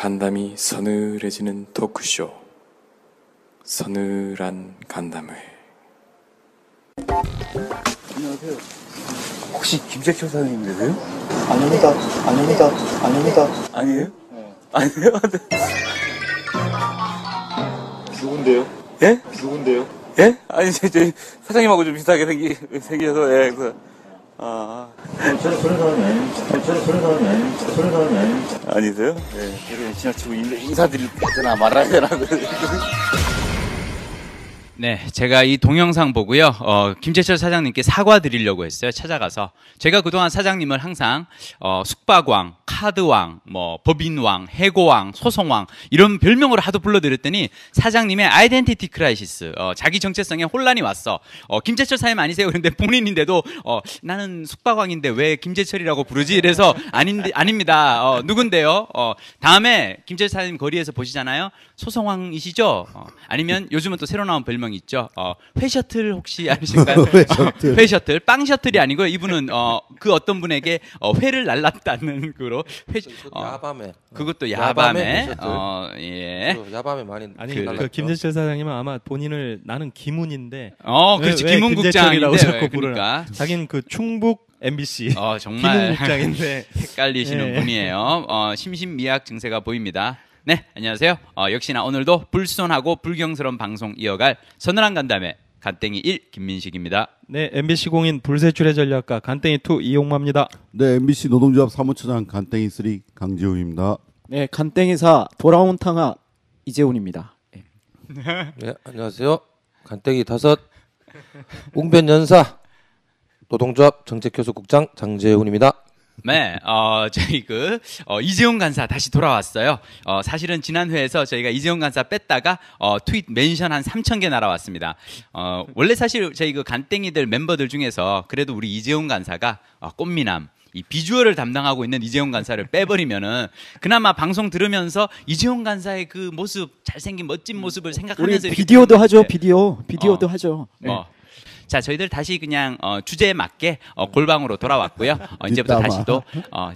간담이 서늘해지는 토크쇼 서늘한 간담회. 안녕하세요. 혹시 김재철 사장님 되세요? 아닙니다. 아닙니다. 아닙니다. 아니에요? 네. 아니에요? 누군데요? 예? 누군데요? 예? 아니, 제 사장님하고 좀 비슷하게 생겨서, 예, 그래서, 저는 그런 사람이 아닙니다. 저는 그런 사람이 아닙니다. 그런 사람이 아닙니다. 아니세요? 예. 그냥 지나치고 인사드릴 때나 말아야 되나. 네, 제가 이 동영상 보고요, 김재철 사장님께 사과드리려고 했어요. 찾아가서. 제가 그동안 사장님을 항상, 숙박왕, 카드왕, 법인왕, 해고왕, 소송왕, 이런 별명으로 하도 불러드렸더니 사장님의 아이덴티티 크라이시스, 자기 정체성에 혼란이 왔어. 김재철 사장님 아니세요? 그런데 본인인데도, 나는 숙박왕인데 왜 김재철이라고 부르지? 이래서 아닙니다. 누군데요? 다음에 김재철 사장님 거리에서 보시잖아요. 소송왕이시죠? 아니면 요즘은 또 새로 나온 별명이 있죠. 회셔틀 혹시 아니신가요? 회셔틀. 빵 셔틀이 아니고요. 이분은 그 어떤 분에게 회를 날랐다는 그로 야밤에. 그것도 야밤에. 예. 야밤에 많이. 아니 그 김재철 사장님은 아마 본인을 나는 김훈인데. 그렇지. 김훈국장이라고 자꾸 부르나. 그러니까. 자기는 그 충북 MBC. 정말 김훈국장인데 헷갈리시는 분이에요. 심신미약 증세가 보입니다. 네, 안녕하세요. 역시나 오늘도 불손하고 불경스러운 방송 이어갈 서늘한 간담회 간땡이 1 김민식입니다. 네, MBC 공인 불세출의 전략가 간땡이 2 이용마입니다. 네, MBC 노동조합 사무처장 간땡이 3 강재훈입니다. 네, 간땡이 4 돌아온 탕아 이재훈입니다. 네, 안녕하세요. 간땡이 5 웅변연사 노동조합 정책교섭국장 장재훈입니다. 네, 저희 이재용 간사 다시 돌아왔어요. 사실은 지난 회에서 저희가 이재용 간사 뺐다가, 트윗 멘션 한 3,000개 날아왔습니다. 원래 사실 저희 간땡이들 멤버들 중에서 그래도 우리 이재용 간사가, 꽃미남, 이 비주얼을 담당하고 있는 이재용 간사를 빼버리면은 그나마 방송 들으면서 이재용 간사의 그 모습, 잘생긴 멋진 모습을 생각하면서 우리 비디오도 하죠, 비디오도 하죠. 자, 저희들 다시 그냥 주제에 맞게 골방으로 돌아왔고요. 이제부터 다시 또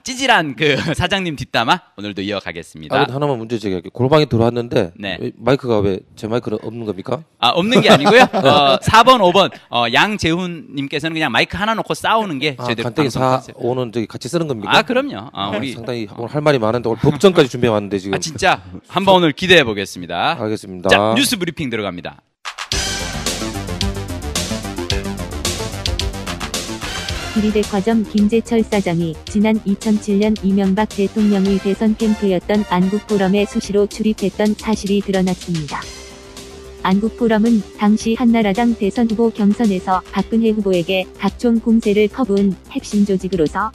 찌질한 그 사장님 뒷담화 오늘도 이어가겠습니다. 하나만 문제 제기할게요. 골방에 들어왔는데 네. 마이크가 왜 제 마이크는 없는 겁니까? 없는 게 아니고요. 4번, 5번 양재훈님께서는 그냥 마이크 하나 놓고 싸우는 게 저희들 간땡이 방송 4, 컨셉. 5는 저기 같이 쓰는 겁니까? 그럼요. 우리 상당히 오늘 할 말이 많은데 오늘 법정까지 준비해 왔는데 지금. 진짜 한번 오늘 기대해 보겠습니다. 알겠습니다. 자, 뉴스 브리핑 들어갑니다. 비리백화점 김재철 사장이 지난 2007년 이명박 대통령의 대선 캠프였던 안국포럼에 수시로 출입했던 사실이 드러났습니다. 안국포럼은 당시 한나라당 대선 후보 경선에서 박근혜 후보에게 각종 공세를 퍼부은 핵심 조직으로서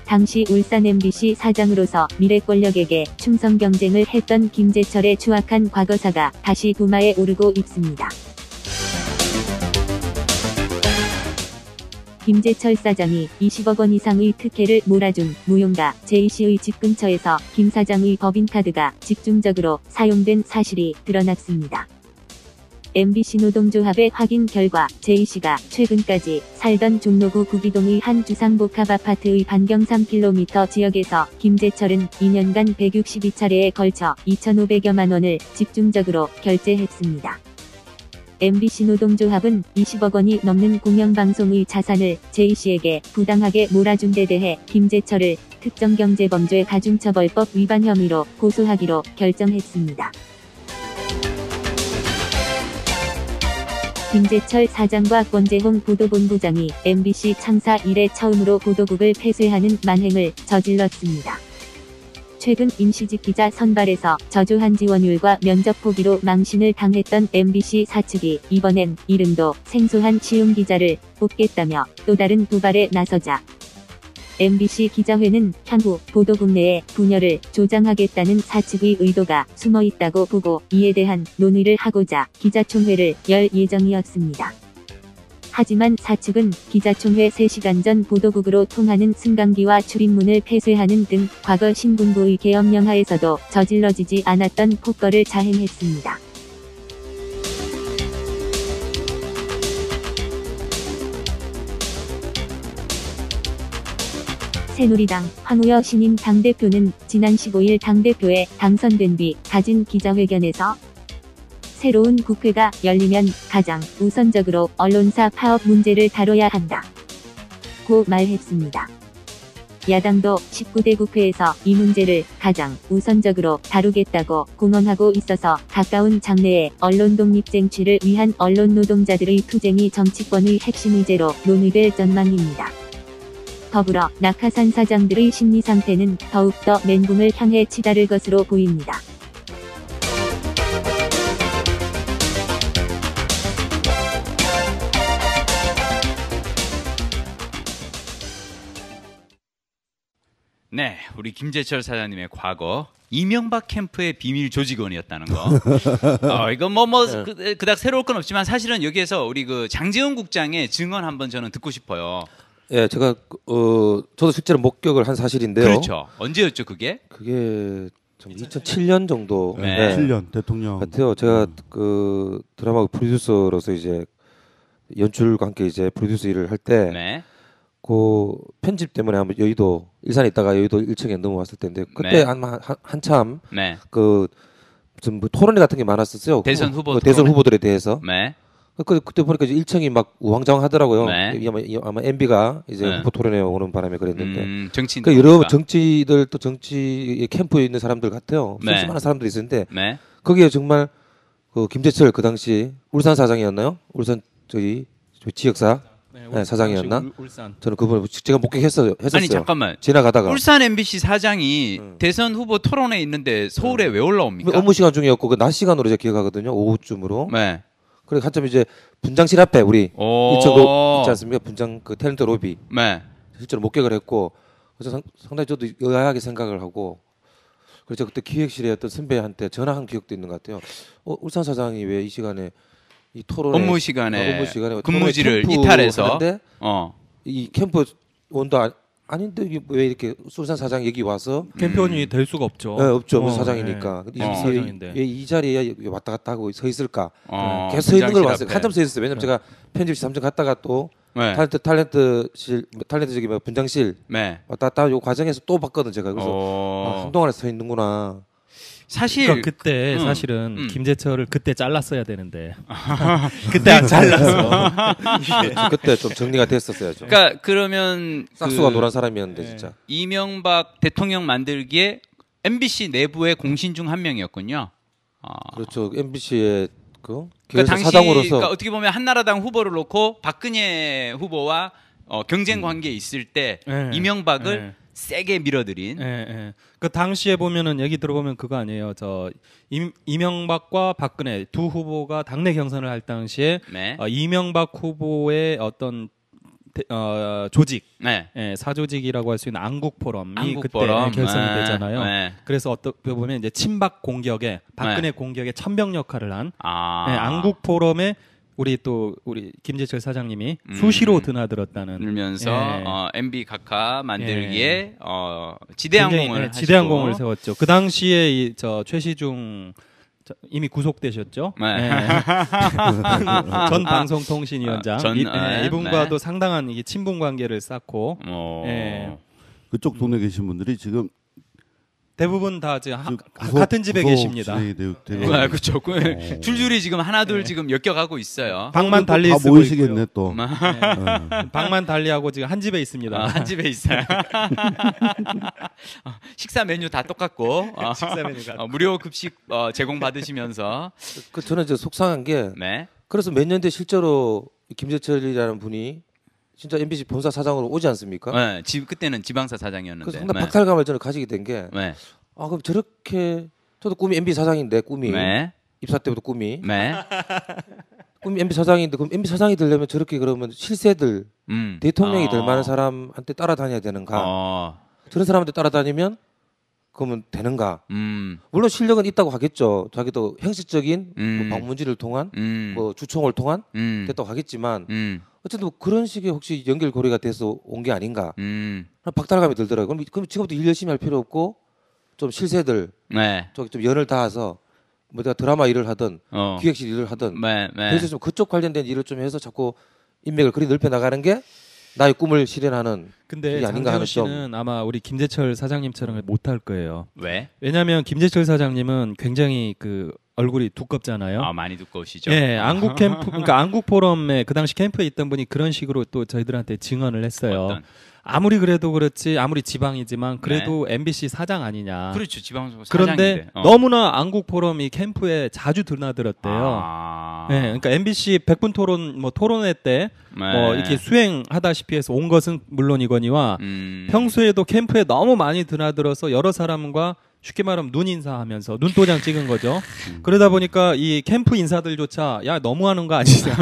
당시 울산 MBC 사장으로서 미래 권력에게 충성 경쟁을 했던 김재철의 추악한 과거사가 다시 도마에 오르고 있습니다. 김재철 사장이 20억 원 이상의 특혜를 몰아준 무용가 제이씨의 집 근처에서 김 사장의 법인카드가 집중적으로 사용된 사실이 드러났습니다. MBC 노동조합의 확인 결과 제이씨가 최근까지 살던 종로구 구기동의 한 주상복합 아파트의 반경 3km 지역에서 김재철은 2년간 162차례에 걸쳐 2,500여만 원을 집중적으로 결제했습니다. MBC 노동조합은 20억 원이 넘는 공영방송의 자산을 제이씨에게 부당하게 몰아준 데 대해 김재철을 특정경제범죄 가중처벌법 위반 혐의로 고소하기로 결정했습니다. 김재철 사장과 권재홍 보도본부장이 MBC 창사 이래 처음으로 보도국을 폐쇄하는 만행을 저질렀습니다. 최근 임시직 기자 선발에서 저조한 지원율과 면접 포기로 망신을 당했던 MBC 사측이 이번엔 이름도 생소한 시흥 기자를 뽑겠다며 또 다른 도발에 나서자 MBC 기자회는 향후 보도국 내에 분열을 조장하겠다는 사측의 의도가 숨어있다고 보고 이에 대한 논의를 하고자 기자총회를 열 예정이었습니다. 하지만 사측은 기자총회 3시간 전 보도국으로 통하는 승강기와 출입문을 폐쇄하는 등 과거 신군부의 계엄령 하에서도 저질러지지 않았던 폭거를 자행했습니다. 새누리당 황우여 신임 당대표는 지난 15일 당대표에 당선된 뒤 가진 기자회견에서 새로운 국회가 열리면 가장 우선적으로 언론사 파업 문제를 다뤄야 한다 고 말했습니다. 야당도 19대 국회에서 이 문제를 가장 우선적으로 다루겠다고 공언하고 있어서 가까운 장래에 언론 독립 쟁취를 위한 언론 노동자들의 투쟁이 정치권의 핵심 의제로 논의될 전망입니다. 더불어 낙하산 사장들의 심리 상태는 더욱더 멘붕을 향해 치달을 것으로 보입니다. 네, 우리 김재철 사장님의 과거 이명박 캠프의 비밀 조직원이었다는 거. 이거 그닥 새로울 건 없지만 사실은 여기에서 우리 그 장제원 국장의 증언 한번 저는 듣고 싶어요. 예, 제가 저도 실제로 목격을 한 사실인데요. 그렇죠. 언제였죠, 그게? 그게 2007년 정도 네. 7년 대통령 같아요. 제가 그 드라마 프로듀서로서 이제 연출과 함께 이제 프로듀서 일을 할 때 네. 그 편집 때문에 한번 여의도 일산에 있다가 여의도 1층에 넘어왔을 때인데 그때 네. 한참 네. 좀 토론회 같은 게 많았었어요. 대선 후보 대선 토론회? 후보들에 대해서. 네. 그때 보니까 이제 1층이 막 우왕좌왕하더라고요. 네. 아마 MB가 이제 네. 후보 토론회 오는 바람에 그랬는데. 정치인. 그 여러 정치들 또 정치 캠프에 있는 사람들 같아요. 네. 수많은 사람들이 있었는데 네. 거기에 정말 그 김재철 그 당시 울산 사장이었나요? 울산 저희 지역사 네, 사장이었나? 울산. 저는 그분을 제가 목격했었어요. 아니 잠깐만. 지나가다가 울산 MBC 사장이 대선 후보 토론회 있는데 서울에 왜 올라옵니까? 업무 시간 중이었고 그 낮 시간으로 제가 기억하거든요. 오후쯤으로. 네. 그래 한참 이제 분장실 앞에 우리 오. 1층 있지 않습니까? 분장 그 탤런트 로비 네. 실제로 목격을 했고 그래서 상당히 저도 의아하게 생각을 하고 그래서 그때 기획실에 어떤 선배한테 전화한 기억도 있는 것 같아요. 울산 사장이 왜 이 시간에 이 토론회 업무 시간에 근무지를 캠프 이탈해서 하는데 이 캠프 온도 아닌데 이게 왜 이렇게 울산 사장 여기 와서 캠페인이 될 수가 없죠. 네, 없죠. 사장이니까. 네. 사장인데. 왜 이 자리에 왔다 갔다 하고 서 있을까? 계속 서 분장실 있는 걸 봤어요. 앞에. 한참 서 있었어요. 왜냐면 제가 편집실 3층 갔다가 또 네. 탤런트 저기 분장실 네. 왔다 갔다 요 과정에서 또 봤거든 제가. 그래서 한동안에 서 있는구나. 사실 그러니까 그때 사실은 김재철을 그때 잘랐어야 되는데 그때 안 잘랐어. 그때 좀 정리가 됐었어야죠. 그러니까 그러면 싹수가 노란 사람이었는데 진짜. 이명박 대통령 만들기에 MBC 내부의 공신 중 한 명이었군요. 그렇죠. MBC의 그러니까 기획사 당시 사장으로서 그러니까 어떻게 보면 한나라당 후보를 놓고 박근혜 후보와 경쟁 관계에 있을 때 네. 이명박을 네. 세게 밀어들인. 그 당시에 보면은 얘기 들어보면 그거 아니에요. 이명박과 박근혜 두 후보가 당내 경선을 할 당시에 네. 이명박 후보의 어떤 조직, 네. 사조직이라고 할 수 있는 안국포럼이 안국포럼. 그때 결성이 네. 되잖아요. 네. 그래서 어떻게 보면 이제 친박 공격에 박근혜 공격에 천병 역할을 한 안국포럼에 우리 김재철 사장님이 수시로 드나들었다는 들면서 MB 각하 만들기에 지대항공을 지대항공을 세웠죠. 그 당시에 최시중 이미 구속되셨죠. 네. 전 방송통신위원장 이분과도 네. 상당한 이게 친분 관계를 쌓고 그쪽 동네 계신 분들이 지금 대부분 다 지금 같은 집에 계십니다. 그렇죠. 줄줄이 지금 하나둘 지금 엮여가고 있어요. 방만 달리 다 쓰고 모이시겠네 또. 방만 달리하고 지금 한 집에 있습니다. 한 집에 있어요. 식사 메뉴 다 똑같고 식사 메뉴가 무료 급식 제공 받으시면서 저는 이제 속상한 게 네. 그래서 몇 년 뒤 실제로 김재철이라는 분이 진짜 MBC 본사 사장으로 오지 않습니까? 네. 그때는 지방사 사장이었는데. 그래서 상당히 박탈감을 저는 가지게 된 게 네. 그럼 저렇게 저도 꿈이 MB 사장인데 꿈이 네. 입사 때부터 꿈이 네. 꿈이 MB 사장인데 그럼 MB 사장이 되려면 저렇게 그러면 실세들 대통령이 될 만한 사람한테 따라다녀야 되는가? 저런 사람한테 따라다니면 그러면 되는가? 물론 실력은 있다고 하겠죠. 자기도 형식적인 뭐 방문지를 통한 뭐 주총을 통한 됐다고 하겠지만 어쨌든 뭐 그런 식의 혹시 연결고리가 돼서 온 게 아닌가? 박탈감이 들더라고요. 그럼 지금부터 일 열심히 할 필요 없고 좀 실세들 저기 좀 연을 다해서 뭐 내가 드라마 일을 하든 기획실 일을 하든 그래서 좀 그쪽 관련된 일을 좀 해서 자꾸 인맥을 그리 넓혀 나가는 게 나의 꿈을 실현하는 근데 그게 아닌가 하는 장재훈 씨는 아마 우리 김재철 사장님처럼 못할 거예요. 왜? 왜냐하면 김재철 사장님은 굉장히 그 얼굴이 두껍잖아요. 아, 많이 두꺼우시죠? 예, 안국 캠프, 그러니까 안국 포럼에 그 당시 캠프에 있던 분이 그런 식으로 또 저희들한테 증언을 했어요. 어떤? 아무리 그래도 그렇지, 아무리 지방이지만 그래도 MBC 사장 아니냐. 그렇죠, 지방송 그런데 사장인데. 너무나 안국 포럼이 캠프에 자주 드나들었대요. 아. 네, 그러니까 MBC 100분 토론 뭐 토론회 때 뭐 이렇게 수행하다시피 해서 온 것은 물론이거니와 평소에도 캠프에 너무 많이 드나들어서 여러 사람과 쉽게 말하면 눈 인사하면서 눈도장 찍은 거죠. 그러다 보니까 이 캠프 인사들조차 야 너무하는 거 아니냐.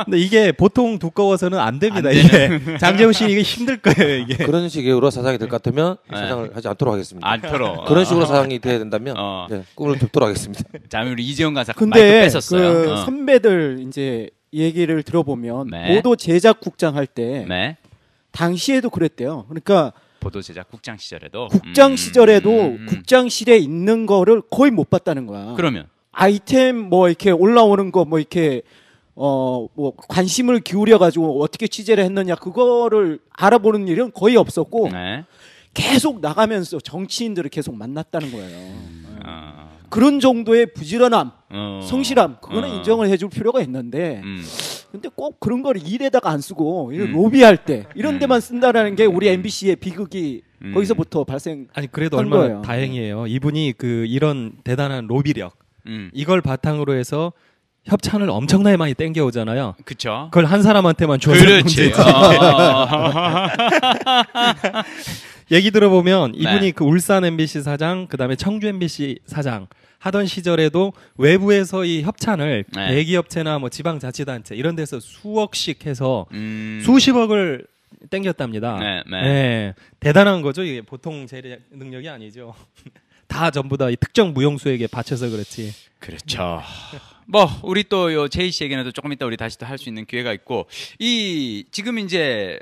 근데 이게 보통 두꺼워서는 안 됩니다. 이게 장재훈 씨 이게 힘들 거예요. 이게 그런 식으로 사장이 될 것 같으면 사장을 하지 않도록 하겠습니다. 않도록. 그런 식으로 사장이 돼야 된다면 네, 꿈을 덮도록 하겠습니다. 자, 우리 이재용 간사 마이크 근데 뺏었어요. 그 선배들 이제 얘기를 들어보면 네. 보도 제작국장 할 때 네. 당시에도 그랬대요. 그러니까 보도 제작 국장 시절에도 국장 시절에도 국장실에 있는 거를 거의 못 봤다는 거야. 그러면 아이템 뭐 이렇게 올라오는 거 뭐 이렇게 뭐 관심을 기울여 가지고 어떻게 취재를 했느냐 그거를 알아보는 일은 거의 없었고 네. 계속 나가면서 정치인들을 계속 만났다는 거예요. 그런 정도의 부지런함, 성실함 그거는 인정을 해줄 필요가 있는데 근데 꼭 그런 걸 일에다가 안 쓰고 로비할 때 이런 데만 쓴다라는 게 우리 MBC의 비극이 거기서부터 발생. 아니 그래도 얼마나 다행이에요. 이분이 그 이런 대단한 로비력 이걸 바탕으로 해서 협찬을 엄청나게 많이 땡겨오잖아요. 그렇죠. 그걸 한 사람한테만 줘서 그렇지. 얘기 들어보면 이분이 그 울산 MBC 사장, 그다음에 청주 MBC 사장 하던 시절에도 외부에서 이 협찬을 대기업체나 뭐 지방자치단체 이런 데서 수억씩 해서 수십억을 땡겼답니다. 네. 대단한 거죠. 이게 보통 재래 능력이 아니죠. 다 전부 다 이 특정 무용수에게 바쳐서 그렇지. 그렇죠. 뭐 우리 또 요 제이 씨 얘기는 조금 이따 우리 다시 또 할 수 있는 기회가 있고 이 지금 이제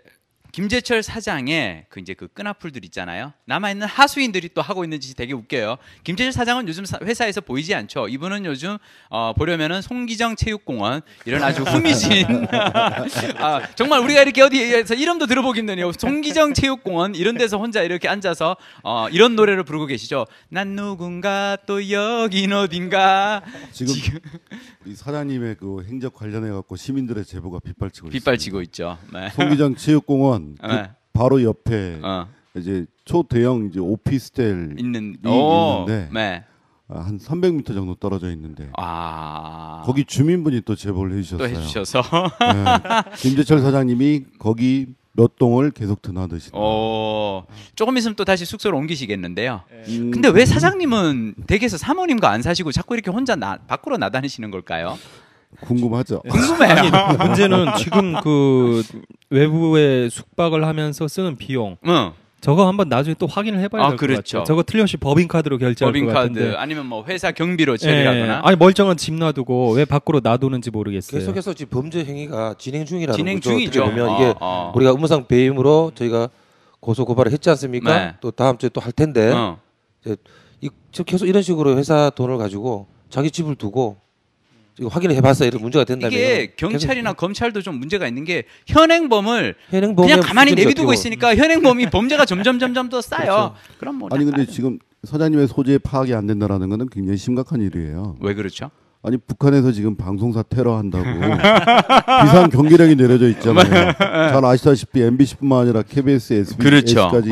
김재철 사장의 그 이제 그 끈앞풀들 있잖아요. 남아 있는 하수인들이 또 하고 있는 짓이 되게 웃겨요. 김재철 사장은 요즘 회사에서 보이지 않죠. 이분은 요즘 보려면은 송기정 체육공원 이런 아주 후미진 정말 우리가 이렇게 어디에서 이름도 들어보기 힘드네요. 송기정 체육공원 이런 데서 혼자 이렇게 앉아서 이런 노래를 부르고 계시죠. 난 누군가 또 여긴 어딘가. 지금 이 사장님의 그 행적 관련해 갖고 시민들의 제보가 빗발치고 있죠. 네. 송기정 체육공원 그 네. 바로 옆에 이제 초대형 이제 오피스텔 있는데 네. 한 300m 정도 떨어져 있는데 거기 주민분이 또 제보를 해주셨어요. 또 해주셔서 네. 김재철 사장님이 거기 몇 동을 계속 드나드신다. 조금 있으면 또 다시 숙소로 옮기시겠는데요. 근데 왜 사장님은 댁에서 사모님과 안 사시고 자꾸 이렇게 혼자 밖으로 나다니시는 걸까요? 궁금하죠. 궁금해요. 아니, 문제는 지금 그 외부에 숙박을 하면서 쓰는 비용. 저거 한번 나중에 또 확인을 해봐야 될 것 같아요. 저거 틀림없이 법인카드로 결제할 것 같은데. 법인카드 아니면 뭐 회사 경비로 처리하거나. 아니 멀쩡한 집 놔두고 왜 밖으로 놔두는지 모르겠어요. 계속해서 지금 범죄 행위가 진행 중이라는 진행 거죠. 중이죠. 어떻게 보면 이게 우리가 음성 배임으로 저희가 고소 고발을 했지 않습니까? 네. 또 다음 주에 또 할 텐데 이제 계속 이런 식으로 회사 돈을 가지고 자기 집을 두고 이거 확인을 해봤어 이런 문제가 된다면 이게 경찰이나 검찰도 좀 문제가 있는 게 현행범을 그냥 가만히 내비두고 있으니까 현행범이 범죄가 점점 더 쌓여. 그렇죠. 그럼 뭐 아니 근데 지금 사장님의 소재 파악이 안 된다라는 거는 굉장히 심각한 일이에요. 왜 그렇죠? 아니 북한에서 지금 방송사 테러한다고 비상 경계령이 내려져 있잖아요. 잘 아시다시피 MBC뿐만 아니라 KBS, SBS까지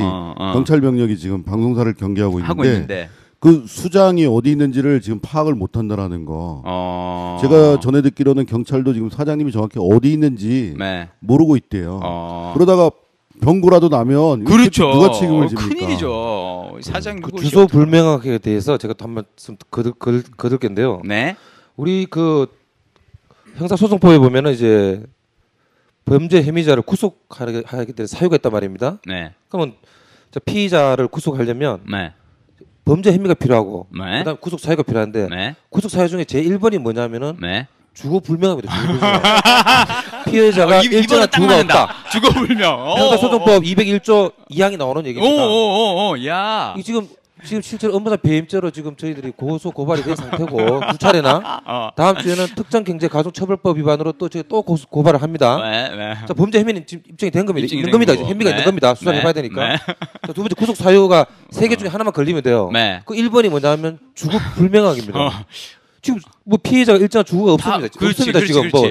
경찰 병력이 지금 방송사를 경계하고 있는데 그 수장이 어디 있는지를 지금 파악을 못한다라는 거. 제가 전에 듣기로는 경찰도 지금 사장님이 정확히 어디 있는지 모르고 있대요. 그러다가 병고라도 나면 그렇죠. 누가 책임을 집니까? 큰일이죠. 사장 그 주소 불명확에 대해서 제가 또 한 말씀 거들 건데요. 네. 우리 그 형사소송법에 보면은 이제 범죄 혐의자를 구속하게 되는 사유가 있단 말입니다. 네. 그러면 피의자를 구속하려면 네. 범죄 혐의가 필요하고 네. 그다음 구속 사유가 필요한데 구속 사유 중에 제 1번이 뭐냐면은 주거 불명합니다. 피해자가 일정한 주거가 없다. 주거 불명. 형사소송법 201조 2항이 나오는 얘기입니다. 야. 이 지금 지금 실제로 업무상 배임죄로 지금 저희들이 고소 고발이 된 상태고 2차례나 다음 주에는 특정경제가중처벌법 위반으로 또 저희 또 고발을 합니다. 자, 범죄 혐의는 지금 입증이 된 겁니다. 있는 겁니다. 혐의가 있는 겁니다. 수사를 해봐야 되니까. 자, 두 번째 구속 사유가 3개 중에 하나만 걸리면 돼요. 그 1번이 뭐냐면 주거 불명확입니다. 지금 뭐 피해자가 일정한 주거가 없습니다. 없습니다. 지금 뭐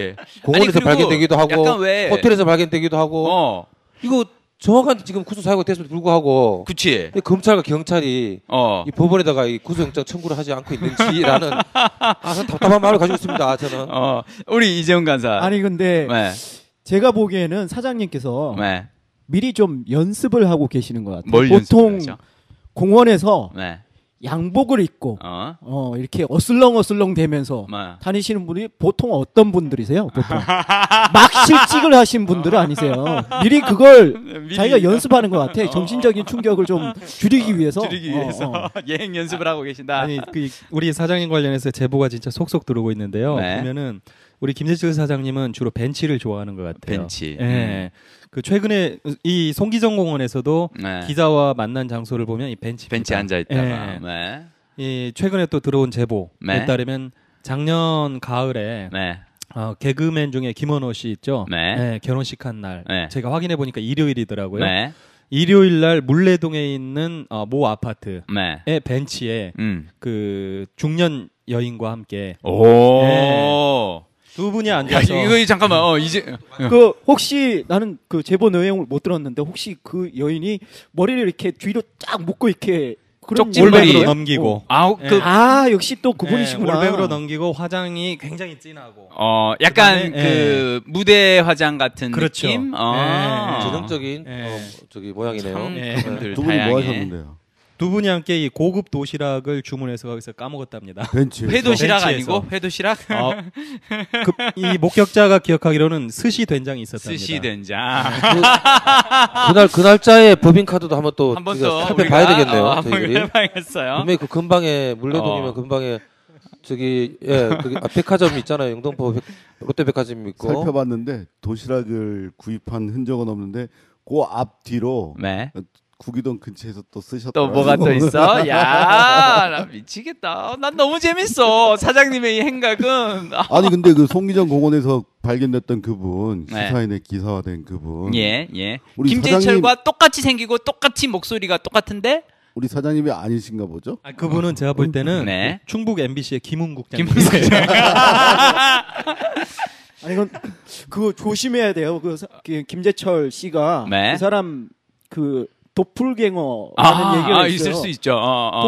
공원에서 발견되기도 하고 호텔에서 발견되기도 하고 이거 정확한 지금 구속 사유가 됐음에도 불구하고 그치. 검찰과 경찰이 이 법원에다가 이 구속영장 청구를 하지 않고 있는지라는 답답한 마음을 가지고 있습니다. 저는. 우리 이재훈 간사. 아니 근데 제가 보기에는 사장님께서 미리 좀 연습을 하고 계시는 것 같아요. 보통 공원에서 양복을 입고 이렇게 어슬렁어슬렁 대면서 다니시는 분이 보통 어떤 분들이세요? 보통 막 실직을 하신 분들은 아니세요. 미리 그걸 자기가 연습하는 것 같아. 정신적인 충격을 좀 줄이기 위해서. 예행 연습을 하고 계신다. 아니 우리 사장님 관련해서 제보가 진짜 속속 들어오고 있는데요. 보면은 우리 김재철 사장님은 주로 벤치를 좋아하는 것 같아요. 벤치. 그 최근에 이 송기정 공원에서도 기자와 만난 장소를 보면 이 벤치에 앉아 있다가. 이 최근에 또 들어온 제보에 따르면 작년 가을에 개그맨 중에 김원호 씨 있죠. 결혼식 한 날 제가 확인해 보니까 일요일이더라고요. 일요일 날 물레동에 있는 모 아파트의 벤치에 그 중년 여인과 함께 두 분이 앉아서 이거 잠깐만 이제 그 혹시 나는 그 제보 내용을 못 들었는데 혹시 그 여인이 머리를 이렇게 뒤로 쫙 묶고 이렇게 올백으로 넘기고 역시 또 그분이시구나. 올백으로 넘기고 화장이 굉장히 진하고 약간 그 무대 화장 같은 느낌. 전형적인 저기 모양이네요. 두 분이 뭐 하셨는데요? 두 분이 함께 이 고급 도시락을 주문해서 거기서 까먹었답니다. 회도시락 아니고 회도시락? 이 목격자가 기억하기로는 스시 된장이 있었답니다. 스시 된장. 그 날짜의 법인 카드도 한번 또 살펴봐야 되겠네요. 저희들이. 해봐야겠어요. 분명히 그 근방에 물레동이면 근방에 저기 백화점 있잖아요. 영등포 롯데백화점 있고. 살펴봤는데 도시락을 구입한 흔적은 없는데 그 앞뒤로 구기동 근처에서 또 쓰셨더라고요. 또 뭐가 또 있어? 야, 나 미치겠다. 난 너무 재밌어. 사장님의 이 행각은. 아니 근데 그 송기정 공원에서 발견됐던 그분 시사인의 기사화된 그분. 우리 김재철과 똑같이 생기고 똑같이 목소리가 똑같은데? 우리 사장님이 아니신가 보죠? 그분은 제가 볼 때는 충북 MBC의 김웅국장. 아니 이건 그거 조심해야 돼요. 그 김재철 씨가 그 사람 그 도플갱어라는 얘기가 있어요. 있을 수 있죠.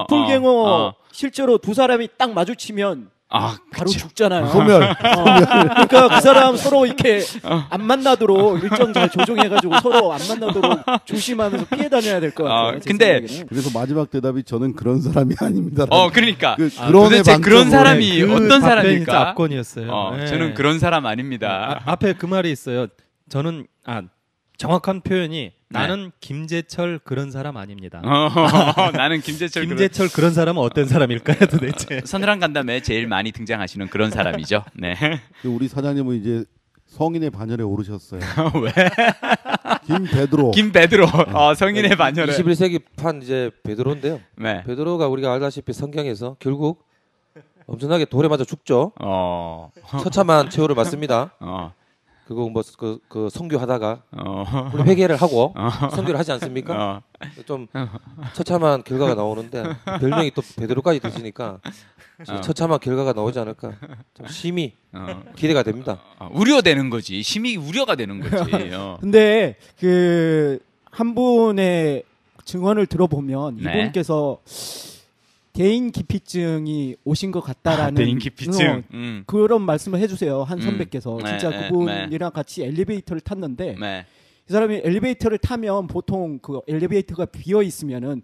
도플갱어 실제로 두 사람이 딱 마주치면 바로 죽잖아요. 소멸. 그러니까 그 사람 서로 이렇게 안 만나도록 일정 잘 조정해가지고 서로 안 만나도록 조심하면서 피해 다녀야 될 것 같아요. 근데 그래서 마지막 대답이 저는 그런 사람이 아닙니다. 그러니까 도대체 그런 사람이 어떤 사람일까? 압권이었어요. 저는 그런 사람 아닙니다. 앞에 그 말이 있어요. 저는 정확한 표현이 나는 김재철 그런 사람 아닙니다. 나는 김재철 그런 사람은 어떤 사람일까요, 도대체? 서늘한 간담회에 제일 많이 등장하시는 그런 사람이죠. 우리 사장님은 이제 성인의 반열에 오르셨어요. 왜? 김베드로. 성인의 반열에. 21세기 판 이제 베드로인데요. 베드로가 우리가 알다시피 성경에서 결국 엄청나게 돌에 맞아 죽죠. 처참한 최후를 맞습니다. 그거 그 선교하다가 회개를 하고 선교를 하지 않습니까? 좀 처참한 결과가 나오는데 별명이 또 베드로까지 드시니까 처참한 결과가 나오지 않을까 좀 심히 기대가 됩니다. 우려되는 거지. 심히 우려가 되는 거지. 근데 그 한 분의 증언을 들어보면 이분께서 대인기피증이 오신 것 같다라는 대인기피증 그런 말씀을 해주세요. 한 선배께서 진짜 그분이랑 같이 엘리베이터를 탔는데 이 사람이 엘리베이터를 타면 보통 그 엘리베이터가 비어 있으면은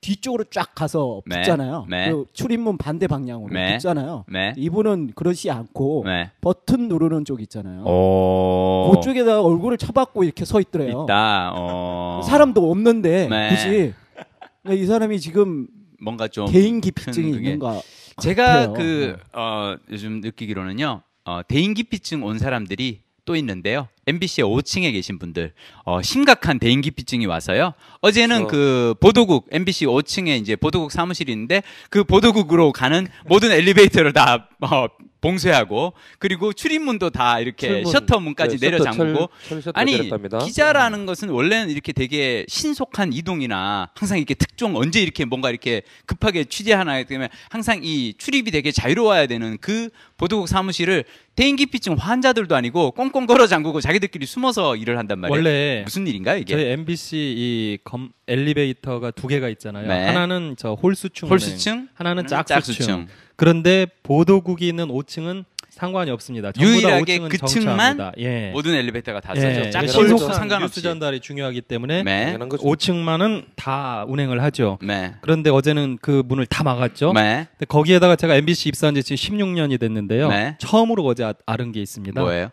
뒤쪽으로 쫙 가서 붙잖아요. 그 출입문 반대 방향으로 붙잖아요. 이분은 그러지 않고 버튼 누르는 쪽 있잖아요. 그쪽에다가 얼굴을 쳐박고 이렇게 서 있더래요. 사람도 없는데 굳이 이 사람이 지금 뭔가 좀 대인기피증이 있는가? 제가 요즘 느끼기로는요. 대인기피증 온 사람들이 또 있는데요. MBC의 5층에 계신 분들 심각한 대인기피증이 와서요. 어제는 그 보도국 MBC 5층에 이제 보도국 사무실이 있는데 그 보도국으로 가는 모든 엘리베이터를 다 봉쇄하고 그리고 출입문도 다 이렇게 셔터문까지 내려 잠그고 아니 내렸답니다. 기자라는 것은 원래는 이렇게 되게 신속한 이동이나 항상 이렇게 특종 언제 이렇게 뭔가 이렇게 급하게 취재하나 때문에 항상 이 출입이 되게 자유로워야 되는 그 보도국 사무실을 대인기피증 환자들도 아니고 꽁꽁 걸어 잠그고 자기들끼리 숨어서 일을 한단 말이에요. 원래 무슨 일인가요 이게? 저희 MBC 이 엘리베이터가 두 개가 있잖아요. 네. 하나는 저 홀수층, 하나는 짝수층. 그런데 보도국이 있는 5층은 상관이 없습니다. 유일하게 그 층만 예. 모든 엘리베이터가 다 써져. 예. 짝수층 상관없이 뉴스 전달이 중요하기 때문에 네. 5층만은 다 운행을 하죠. 네. 그런데 어제는 그 문을 다 막았죠. 네. 근데 거기에다가 제가 MBC 입사한 지 지금 16년이 됐는데요. 네. 처음으로 어제 알은 게 있습니다. 뭐예요?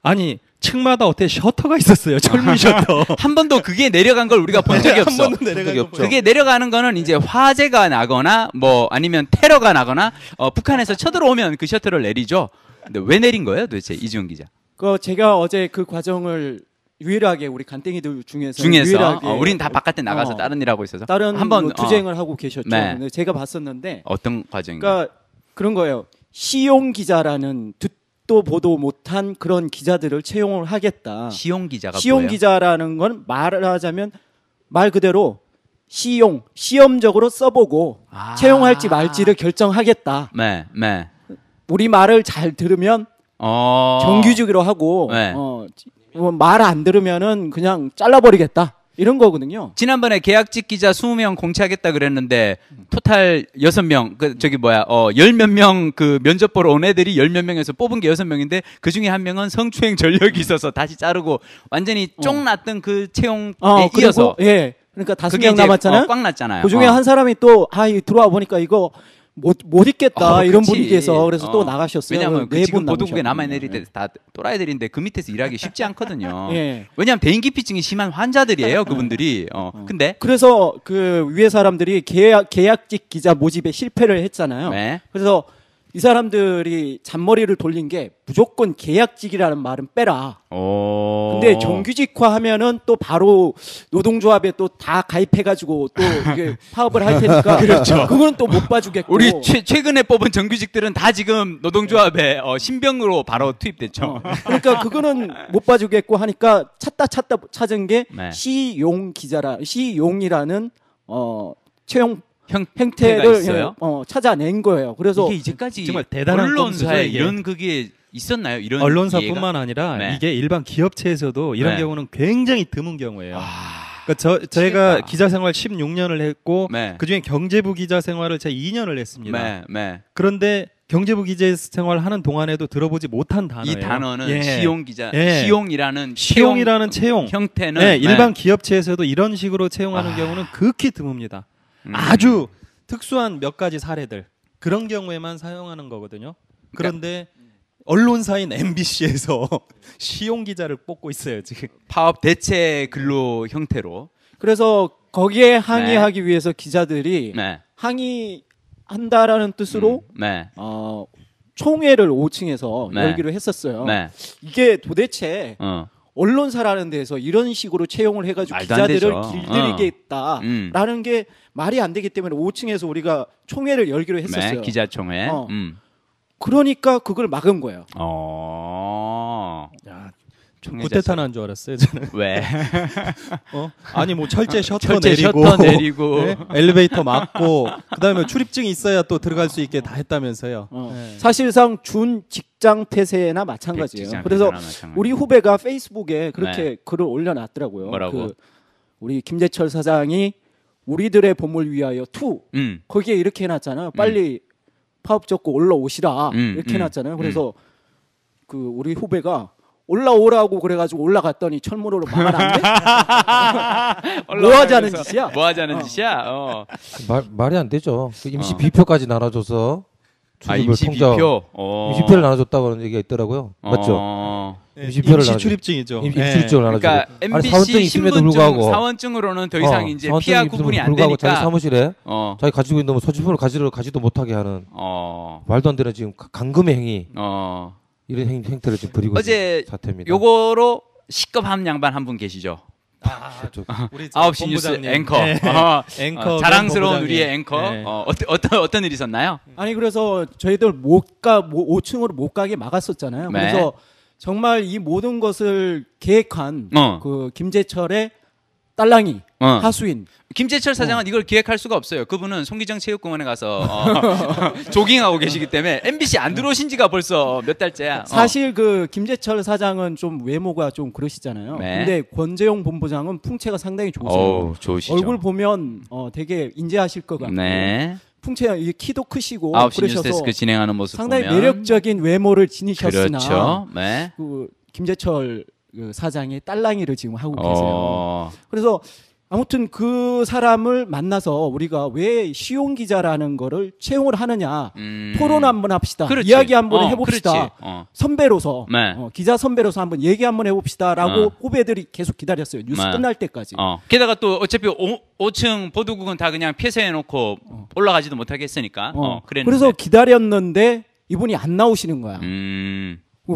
아니 층마다 어떻게 셔터가 있었어요. 철문 셔터. 한 번도 그게 내려간 걸 우리가 본 적이 없어. 한 번도 내려간 적 없죠. 그게 내려가는 거는 이제 화재가 나거나 뭐 아니면 테러가 나거나 북한에서 쳐들어오면 그 셔터를 내리죠. 근데 왜 내린 거예요, 도대체 이지훈 기자? 제가 어제 그 과정을 유일하게 우리 간땡이들 중에서 유일하게 우린 다 바깥에 나가서 다른 일 하고 있어서 다른 한번 투쟁을 하고 계셨죠. 네. 근데 제가 봤었는데 어떤 과정인가요? 그러니까 그런 거예요. 시용 기자라는 듣도 보도 못한 그런 기자들을 채용을 하겠다. 시용 기자가 시용 뭐예요? 기자라는 건 말하자면 말 그대로 시험적으로 써보고 채용할지 말지를 결정하겠다. 네, 네. 우리 말을 잘 들으면 정규직으로 하고 네. 말 안 들으면은 그냥 잘라버리겠다. 이런 거거든요. 지난번에 계약직 기자 20명 공채하겠다 그랬는데 토탈 6명 열 몇 명 그 면접 보러 온 애들이 열 몇 명에서 뽑은 게 6명인데 그중에 한 명은 성추행 전력이 있어서 다시 자르고 완전히 쫑 났던 그 채용에 이어서 예. 그러니까 5명 남았잖아요. 꽉 났잖아요. 그중에 한 사람이 또 들어와 보니까 이거 못 있겠다 이런 분위기에서 그래서 또 나가셨어요. 왜냐하면 네 지금 분 보도국에 남아있는 애들이 다 또라이들인데 그 밑에서 일하기 쉽지 않거든요. 예. 왜냐하면 대인기피증이 심한 환자들이에요. 그분들이. 근데 그래서 그 위에 사람들이 계약직 기자 모집에 실패를 했잖아요. 네. 그래서 이 사람들이 잔머리를 돌린 게 무조건 계약직이라는 말은 빼라. 근데 정규직화하면은 또 바로 노동조합에 또 다 가입해가지고 또 이게 파업을 할 테니까. 그렇죠. 그거는 또 못 봐주겠고. 우리 최근에 뽑은 정규직들은 다 지금 노동조합에 신병으로 바로 투입됐죠. 그러니까 그거는 못 봐주겠고 하니까 찾다 찾은 게 네. 시용이라는 채용 형태가 있어요? 찾아낸 거예요. 그래서 이게 이제까지 정말 대단한 언론사에 꼼수죠, 이런 그게 있었나요? 이런 언론사뿐만 아니라 네. 이게 일반 기업체에서도 이런 네. 경우는 굉장히 드문 경우예요. 그러니까 저희가 기자 생활 16년을 했고 네. 그중에 경제부 기자 생활을 제가 2년을 했습니다. 네, 네. 그런데 경제부 기자 생활 하는 동안에도 들어보지 못한 단어예요. 이 단어는 예. 시용 기자, 예. 시용이라는 채용 형태는 네, 일반 기업체에서도 이런 식으로 채용하는 경우는 극히 드뭅니다. 아주 특수한 몇 가지 사례들 그런 경우에만 사용하는 거거든요. 그런데 언론사인 MBC에서 시용 기자를 뽑고 있어요 지금. 파업 대체 근로 형태로. 그래서 거기에 항의하기 위해서 기자들이 항의한다라는 뜻으로 총회를 5층에서 열기로 했었어요. 이게 도대체 언론사라는 데서 이런 식으로 채용을 해가지고 기자들을 길들이겠다라는 게 말이 안 되기 때문에 5층에서 우리가 총회를 열기로 했었어요. 네, 기자총회. 그러니까 그걸 막은 거예요. 야, 구태타 난 줄 알았어요 저는. 왜? 아니 뭐 철제 셔터 내리고 네? 엘리베이터 막고 그다음에 출입증이 있어야 또 들어갈 수 있게 다 했다면서요. 네. 사실상 준 직장 폐쇄나 마찬가지예요. 그래서 우리 후배가 페이스북에 그렇게 글을 올려놨더라고요. 뭐라고? 우리 김재철 사장이 우리들의 봄을 위하여 2 거기에 이렇게 해놨잖아요. 빨리 파업 접고 올라오시라 이렇게 해놨잖아요. 그래서 그 우리 후배가 올라오라고 그래가지고 올라갔더니 철문으로 막아놨네. 뭐 하자는 짓이야? 뭐 하자는 짓이야? 말이 안 되죠. 임시 비표까지 나눠줘서 임시 비표? 임시표를 나눠줬다고 하는 얘기가 있더라고요. 맞죠? 임시 출입증이죠. 임시 출입증을 나눠줘. 그러니까 MBC 사원증으로는 더 이상 이제 피하 구분이 안 되니까 자기 사무실에 자기 가지고 있는 소지품을 가지도 못하게 하는 말도 안 되는 지금 감금의 행위. 이런 행태를 좀 부리고 어제 있는 사태입니다. 요거로 시급한 양반 한 분 계시죠. 우리 9시 뉴스 앵커. 네. 앵커 자랑스러운 우리의 앵커. 네. 어떤 일이 있었나요? 아니 그래서 저희들 5층으로 못 가게 막았었잖아요. 네. 그래서 정말 이 모든 것을 계획한 그 김재철의 딸랑이 하수인 김재철 사장은 이걸 기획할 수가 없어요. 그분은 송기정 체육공원에 가서 조깅하고 계시기 때문에 MBC 안 들어오신 지가 벌써 몇 달째야. 사실 그 김재철 사장은 좀 외모가 좀 그러시잖아요. 네. 근데 권재용 본부장은 풍채가 상당히 좋으세요. 좋으시죠. 얼굴 보면 되게 인지하실 것 같고 네. 풍채 이게 키도 크시고 9시 그러셔서 뉴스데스크 진행하는 모습 상당히 보면 매력적인 외모를 지니셨으나 그렇죠. 네. 그 김재철 그 사장의 딸랑이를 지금 하고 계세요. 그래서 아무튼 그 사람을 만나서 우리가 왜 시용 기자라는 거를 채용을 하느냐 토론 한번 합시다. 그렇지. 이야기 한번 해봅시다. 선배로서 네. 기자 선배로서 한번 얘기 한번 해봅시다라고 후배들이 계속 기다렸어요. 뉴스 네. 끝날 때까지. 게다가 또 어차피 5층 보도국은 다 그냥 폐쇄해놓고 올라가지도 못하게 했으니까 그랬는데. 그래서 기다렸는데 이분이 안 나오시는 거야.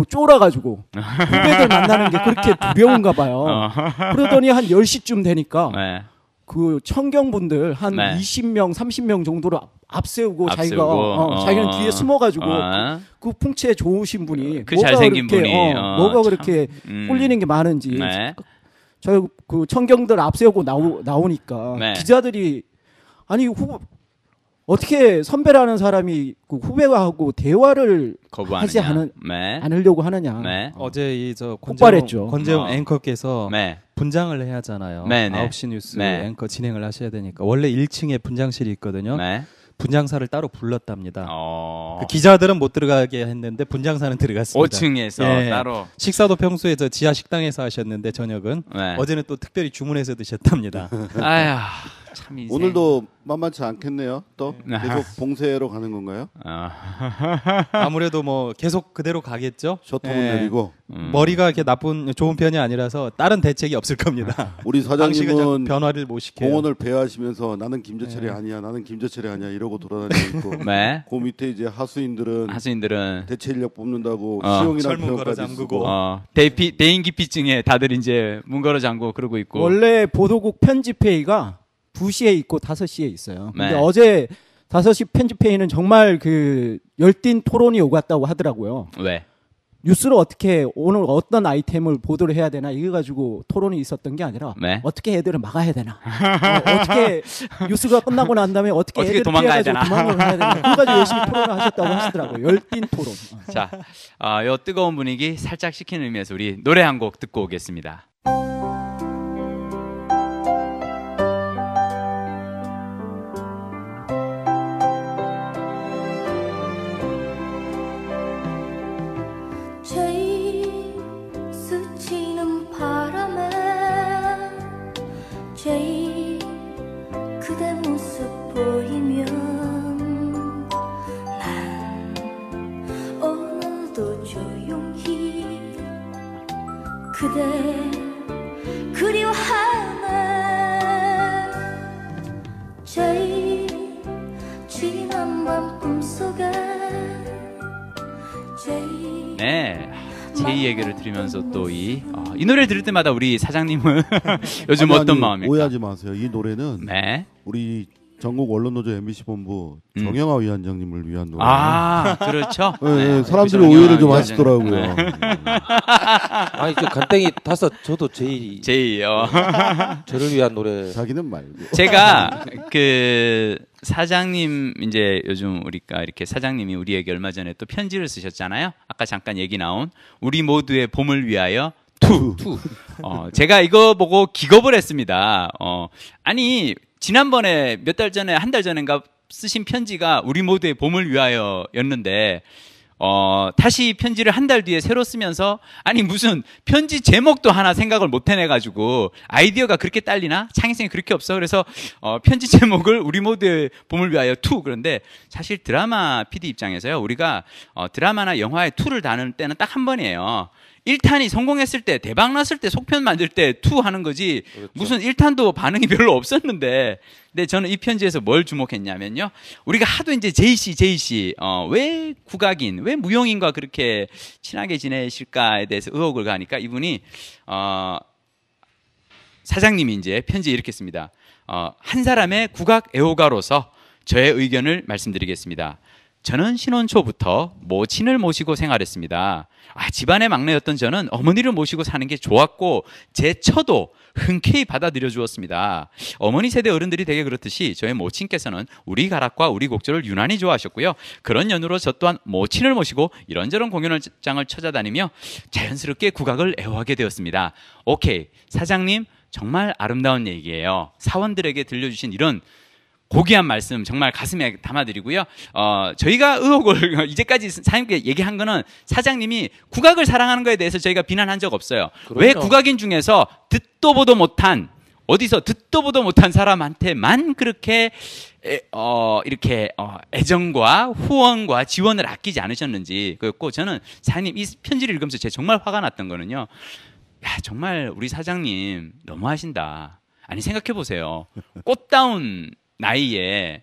쫄아가지고 후배들 만나는 게 그렇게 두려운가 봐요. 그러더니 한 10시쯤 되니까 네. 그 청경분들 한 네. 20명, 30명 정도로 앞세우고 자기는 뒤에 숨어가지고 그 풍채 좋으신 분이 그 잘생긴 분이 뭐가 그렇게 꿀리는 게 많은지 네. 저 그 청경들 앞세우고 나오니까 네. 기자들이 아니 어떻게 선배라는 사람이 그 후배하고 대화를 하지 않으려고 하느냐. 네. 어제 이저 폭발했죠. 권재용 앵커께서 네. 분장을 해야 하잖아요. 네, 네. 9시 뉴스 네. 앵커 진행을 하셔야 되니까 원래 1층에 분장실이 있거든요. 네. 분장사를 따로 불렀답니다. 그 기자들은 못 들어가게 했는데 분장사는 들어갔습니다. 5층에서 따로. 식사도 평소에 저 지하 식당에서 하셨는데 저녁은 어제는 또 특별히 주문해서 드셨답니다. 아휴. 참 오늘도 만만치 않겠네요. 또 계속 봉쇄로 가는 건가요? 아무래도 뭐 계속 그대로 가겠죠. 셔터문 내리고 머리가 이렇게 좋은 편이 아니라서 다른 대책이 없을 겁니다. 우리 사장님은 변화를 못 시켜요. 공원을 배회하시면서 나는 김재철이 아니야, 나는 김재철이 아니야 이러고 돌아다니고 있고. 네. 그 밑에 이제 하수인들은 대체 인력 뽑는다고 시용이라는 표현까지 쓰고. 대인기피증에 다들 이제 문 걸어 잠그고 그러고 있고. 원래 보도국 편집회의가 2시에 있고 5시에 있어요. 근데 네. 어제 5시 편집회의는 정말 그 열띤 토론이 오갔다고 하더라고요. 왜? 뉴스를 어떻게 오늘 어떤 아이템을 보도를 해야 되나 이거 가지고 토론이 있었던 게 아니라 어떻게 애들을 막아야 되나 어떻게 뉴스가 끝나고 난 다음에 어떻게 애들을 도망가야 되나 도망을 해야 되나 그까지 열심히 토론을 하셨다고 하시더라고요. 열띤 토론. 자, 요 뜨거운 분위기 살짝 식히는 의미에서 우리 노래 한 곡 듣고 오겠습니다. 스치는 바람에 제일 그대 모습 보이면 난 오늘도 조용히 그대 그리워하네 제일 지난 밤 꿈속에 제일 네. 제이 얘기를 들으면서 또 이 노래 들을 때마다 우리 사장님은 요즘 어떤 마음일까? 오해하지 마세요. 이 노래는 우리 전국 언론노조 MBC 본부 정영화 위원장님을 위한 노래. 그렇죠. 네, 사람들이 오해를 좀 하시더라고요. 아니 저 간땡이 다섯 저도 제이요. 저를 위한 노래. 자기는 말고. 제가 그 사장님 이제 요즘 우리가 이렇게 사장님이 우리에게 얼마 전에 또 편지를 쓰셨잖아요. 아까 잠깐 얘기 나온 우리 모두의 봄을 위하여 투. 제가 이거 보고 기겁을 했습니다. 아니 지난번에 몇 달 전에 한 달 전인가 쓰신 편지가 우리 모두의 봄을 위하여였는데 다시 편지를 한 달 뒤에 새로 쓰면서 아니 무슨 편지 제목도 하나 생각을 못 해내가지고 아이디어가 그렇게 딸리나? 창의성이 그렇게 없어. 그래서 편지 제목을 우리 모두의 봄을 위하여 투. 그런데 사실 드라마 PD 입장에서요. 우리가 드라마나 영화의 투를 다룰 때는 딱 한 번이에요. 1탄이 성공했을 때 대박 났을 때 속편 만들 때 투 하는 거지. 그렇죠. 무슨 1탄도 반응이 별로 없었는데 근데 저는 이 편지에서 뭘 주목했냐면요. 우리가 하도 이제 제이 왜 국악인, 왜 무용인과 그렇게 친하게 지내실까에 대해서 의혹을 가니까 이분이 사장님이 이제 편지에 이렇게 씁니다. 한 사람의 국악 애호가로서 저의 의견을 말씀드리겠습니다. 저는 신혼 초부터 모친을 모시고 생활했습니다. 집안의 막내였던 저는 어머니를 모시고 사는 게 좋았고 제 처도 흔쾌히 받아들여 주었습니다. 어머니 세대 어른들이 되게 그렇듯이 저의 모친께서는 우리 가락과 우리 곡조를 유난히 좋아하셨고요. 그런 연유로 저 또한 모친을 모시고 이런저런 공연장을 찾아다니며 자연스럽게 국악을 애호하게 되었습니다. 오케이, 사장님 정말 아름다운 얘기예요. 사원들에게 들려주신 이런 고귀한 말씀 정말 가슴에 담아드리고요. 저희가 의혹을 이제까지 사장님께 얘기한 거는 사장님이 국악을 사랑하는 거에 대해서 저희가 비난한 적 없어요. 그럼요. 왜 국악인 중에서 듣도 보도 못한 어디서 듣도 보도 못한 사람한테만 그렇게 이렇게 애정과 후원과 지원을 아끼지 않으셨는지 그랬고, 저는 사장님 이 편지를 읽으면서 제가 정말 화가 났던 거는요. 야, 정말 우리 사장님 너무하신다. 아니 생각해 보세요. 꽃다운 나이에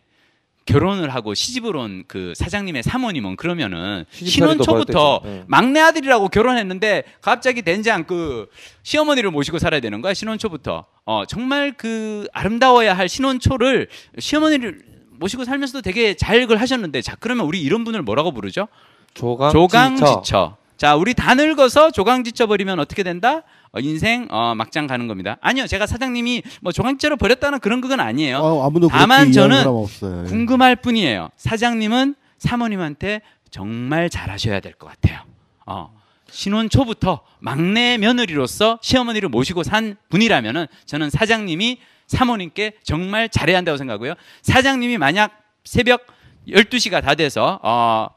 결혼을 하고 시집을 온 그 사장님의 사모님은 그러면은 신혼 초부터 막내 아들이라고 결혼했는데 갑자기 된장 그 시어머니를 모시고 살아야 되는 거야. 신혼 초부터. 정말 그 아름다워야 할 신혼 초를 시어머니를 모시고 살면서도 되게 잘 그걸 하셨는데, 자 그러면 우리 이런 분을 뭐라고 부르죠? 조강지처. 자, 우리 다 늙어서 조강지쳐 버리면 어떻게 된다? 인생 막장 가는 겁니다. 아니요, 제가 사장님이 뭐 조강지처로 버렸다는 그런 건 아니에요. 아무도 다만 저는 궁금할 뿐이에요. 사장님은 사모님한테 정말 잘하셔야 될 것 같아요. 신혼 초부터 막내 며느리로서 시어머니를 모시고 산 분이라면은 저는 사장님이 사모님께 정말 잘해야 한다고 생각하고요. 사장님이 만약 새벽 12시가 다 돼서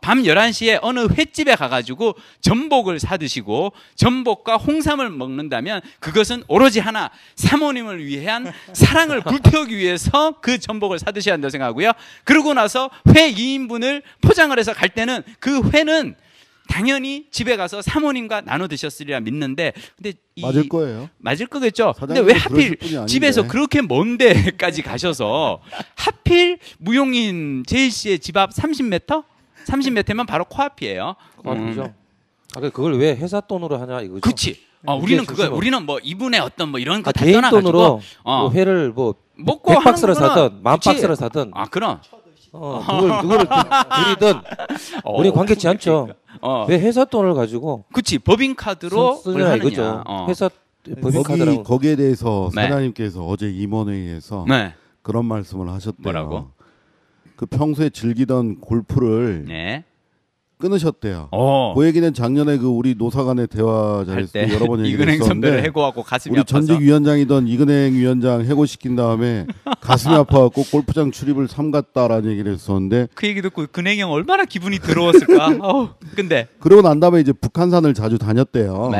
밤 11시에 어느 횟집에 가가지고 전복을 사드시고 전복과 홍삼을 먹는다면 그것은 오로지 하나, 사모님을 위한 사랑을 불태우기 위해서 그 전복을 사드셔야 한다고 생각하고요. 그러고 나서 회 2인분을 포장을 해서 갈 때는 그 회는 당연히 집에 가서 사모님과 나눠 드셨으리라 믿는데, 근데 맞을 거예요. 맞을 거겠죠. 근데 왜 하필 집에서 그렇게 먼 데까지 가셔서 하필 무용인 제이 씨의 집 앞 30m? 30m면 바로 코앞이에요. 코앞이죠. 그걸 왜 회사 돈으로 하냐 이거죠. 그렇지. 우리는 뭐 이분의 어떤 뭐 이런 거 다 개인 떠나가지고 돈으로 뭐 회를 뭐 먹고 100박스를 사든 10,000박스를 사든. 그럼. 누구를 드리든 우리 관계치 않죠. 왜 회사 돈을 가지고? 그렇지, 법인카드로 쓰냐 이거죠. 회사 법인카드라고. 거기에 대해서 사장님께서 어제 임원회의에서 그런 말씀을 하셨대요. 뭐라고? 그 평소에 즐기던 골프를 끊으셨대요. 그 얘기는 작년에 그 우리 노사간의 대화 자리에서 여러 번 얘기를 이근행 선배를 했었는데 해고하고 가슴이 우리 아파서 전직 위원장이던 이근행 위원장 해고시킨 다음에 가슴이 아파갖고 골프장 출입을 삼갔다라는 얘기를 했었는데, 그 얘기 듣고 근행 형 얼마나 기분이 더러웠을까. 근데 그러고 난 다음에 이제 북한산을 자주 다녔대요.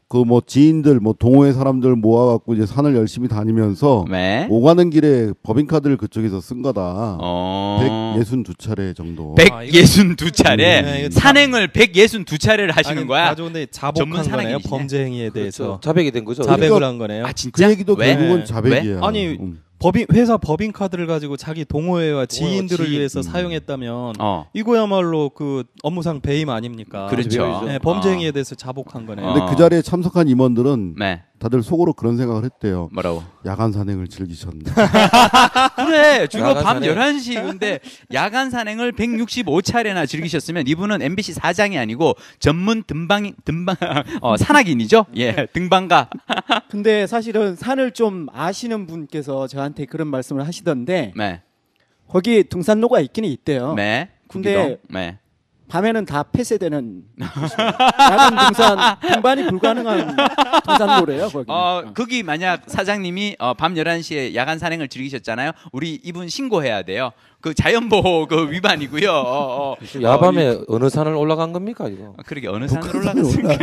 그 뭐 지인들 뭐 동호회 사람들 모아갖고 이제 산을 열심히 다니면서 오가는 길에 법인카드를 그쪽에서 쓴 거다. 162차례 정도. 162차례? 산행을 162차례를 하시는 거야? 가져오는데 자복한 거네요. 범죄 행위에 대해서. 그렇죠. 자백이 된 거죠. 자백을 한 거네요. 진짜? 그 얘기도 결국은 자백이에요. 아니 회사 법인 카드를 가지고 자기 동호회와 지인들을 위해서 사용했다면 이거야말로 그 업무상 배임 아닙니까? 그렇죠. 범죄 행위에 대해서 자복한 거네요. 근데 그 자리에 참석한 임원들은 다들 속으로 그런 생각을 했대요. 뭐라고? 야간 산행을 즐기셨네. 그래, 주로 밤 11시인데 야간 산행을 165차례나 즐기셨으면 이분은 MBC 사장이 아니고 전문 산악인이죠. 등반가. 근데 사실은 산을 좀 아시는 분께서 저한테 그런 말씀을 하시던데 거기 등산로가 있기는 있대요. 근데 밤에는 다 폐쇄되는 야간 등산 등반이 불가능한 등산로래요. 거기 만약 사장님이 밤 11시에 야간 산행을 즐기셨잖아요. 우리 이분 신고해야 돼요. 그 자연보호 그 위반이고요. 야밤에 어느 산을 올라간 겁니까 이거? 그러게 어느 산을 올라갔을까?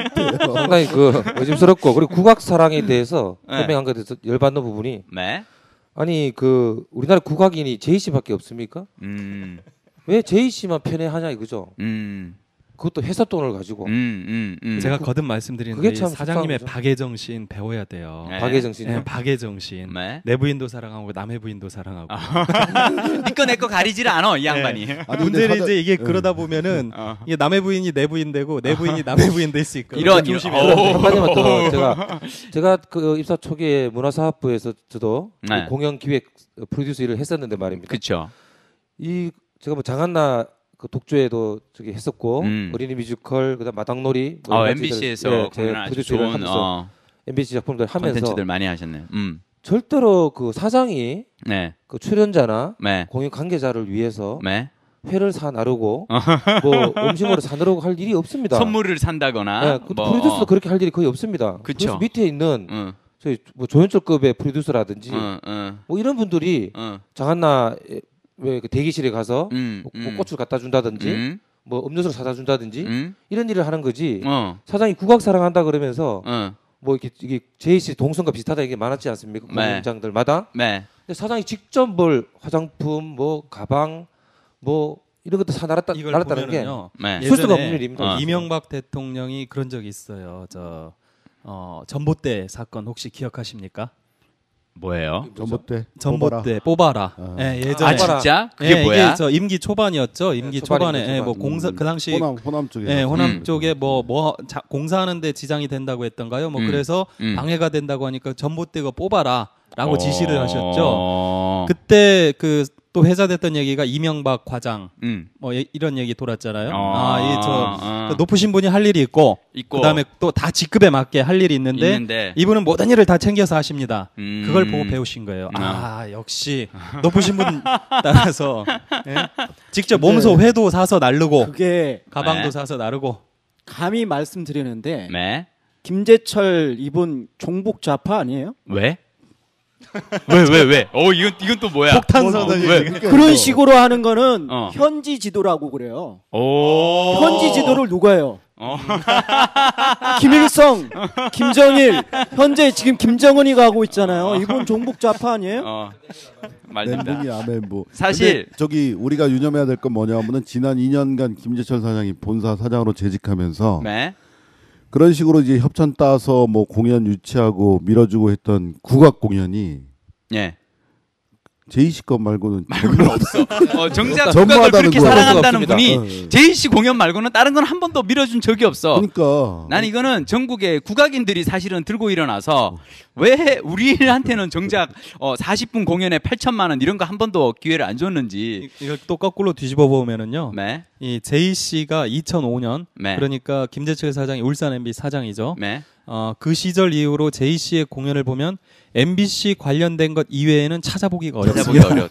상당히 그 의심스럽고, 그리고 국악 사랑에 대해서 설명한 것에 대해서 열받는 부분이 아니 그 우리나라 국악인이 제이 씨밖에 없습니까? 왜 제이 씨만 편애하냐 이거죠. 그것도 회사 돈을 가지고. 제가 거듭 말씀드리는데 사장님의 박애정신 배워야 돼요. 네. 박애정신. 네, 박애정신. 네. 내 부인도 사랑하고 남의 부인도 사랑하고. 니꺼 내꺼 가리질 않아 이 양반이. 네. 문제는 이제 이게 그러다 보면은 이게 남의 부인이 내 부인 되고 내 부인이 남의 부인 될 수 있고. 이런 한마디만 더 제가 그 입사 초기에 문화사업부에서 저도 네. 그 공연 기획 프로듀서 일을 했었는데 말입니다. 그렇죠. 이 제가 뭐 장한나 그 독주에도 저기 했었고 어린이 뮤지컬 그다음 마당놀이 MBC에서 네, 제 프로듀서를 하면서 MBC 작품들 하면서 콘텐츠들 많이 하셨네요. 절대로 그 사장이 네. 그 출연자나 네. 공연 관계자를 위해서 네. 회를 사 나르고 뭐 음식물을 사 나르고 할 일이 없습니다. 선물을 산다거나 네, 뭐, 프로듀서도 그렇게 할 일이 거의 없습니다. 그쵸. 그래서 밑에 있는 저희 뭐 조연철급의 프로듀서라든지 뭐 이런 분들이 장한나 왜 그 대기실에 가서 뭐 꽃을 갖다 준다든지 뭐 음료수를 사다 준다든지 이런 일을 하는 거지. 사장이 국악 사랑한다 그러면서 뭐 이게 JC 동선과 비슷하다 이게 많았지 않습니까? 공연장들마다. 네. 근데 사장이 직접 뭘 화장품, 뭐 가방, 뭐 이런 것도 사 나랐다는 게 술수가 없는 일입니다. 이명박 대통령이 그런 적이 있어요. 전봇대 사건 혹시 기억하십니까? 뭐예요? 전봇대 뽑아라. 네, 예전에. 진짜? 그게 네, 뭐야? 이게 저 임기 초반이었죠. 임기 초반에 뭐 공사 그 당시 호남 쪽에 네, 호남 쪽에 뭐 공사하는데 지장이 된다고 했던가요? 뭐 그래서 방해가 된다고 하니까 전봇대가 뽑아라라고 지시를 하셨죠. 그때 그 또 회자됐던 얘기가 이명박 과장 뭐 이런 얘기 돌았잖아요. 저 높으신 분이 할 일이 있고 그다음에 또 다 직급에 맞게 할 일이 있는데 이분은 모든 일을 다 챙겨서 하십니다. 그걸 보고 배우신 거예요. 역시 높으신 분 따라서 직접 몸소 회도 사서 나르고 그게 가방도 사서 나르고 감히 말씀드리는데 김재철 이분 종북 좌파 아니에요? 왜? 왜? 이건 또 뭐야? 폭탄선언. 그런 식으로 하는 거는 현지 지도라고 그래요. 현지 지도를 누가 해요? 김일성, 김정일, 현재 지금 김정은이 가고 있잖아요. 이분 종북 좌파 아니에요? 말입니다. 사실 저기 우리가 유념해야 될 건 뭐냐면은 지난 2년간 김재철 사장이 본사 사장으로 재직하면서 그런 식으로 이제 협찬 따서 뭐 공연 유치하고 밀어주고 했던 국악 공연이 제이씨 것 말고는 없어. 정작 국악을 그렇게 사랑한다는 분이 제이씨 공연 말고는 다른 건 한 번도 밀어준 적이 없어. 그러니까 난 이거는 전국의 국악인들이 사실은 들고 일어나서 왜 우리한테는 정작 40분 공연에 8천만 원 이런 거 한 번도 기회를 안 줬는지. 이걸 또 거꾸로 뒤집어 보면은요. 이 제이씨가 2005년 그러니까 김재철 사장이 울산 MB 사장이죠. 그 시절 이후로 제이씨의 공연을 보면 MBC 관련된 것 이외에는 찾아보기가 어렵습니다.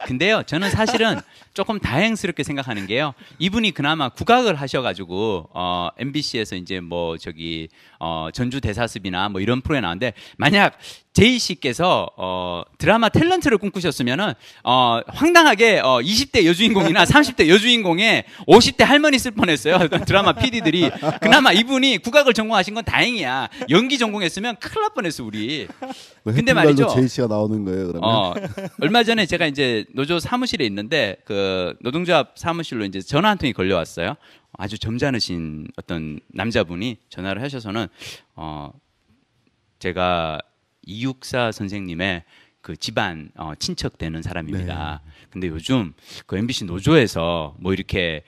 근데요, 저는 사실은 조금 다행스럽게 생각하는 게요. 이분이 그나마 국악을 하셔가지고 MBC에서 이제 뭐 저기 전주 대사습이나 뭐 이런 프로에 나왔는데 만약 제이 씨께서 드라마 탤런트를 꿈꾸셨으면은 황당하게 20대 여주인공이나 30대 여주인공에 50대 할머니 쓸 뻔했어요. 드라마 PD들이. 그나마 이분이 국악을 전공하신 건 다행이야. 연기 전공했으면 큰일 날 뻔했어 우리. 근데 말이죠. 제이 씨가 나오는 거예요. 그러면 얼마 전에 제가 이제 노조 사무실에 있는데 그 노동조합 사무실로 이제 전화 한 통이 걸려왔어요. 아주 점잖으신 어떤 남자분이 전화를 하셔서는 제가 이육사 선생님의 그 집안 친척 되는 사람입니다. 근데 요즘 그 MBC 노조에서 뭐 이렇게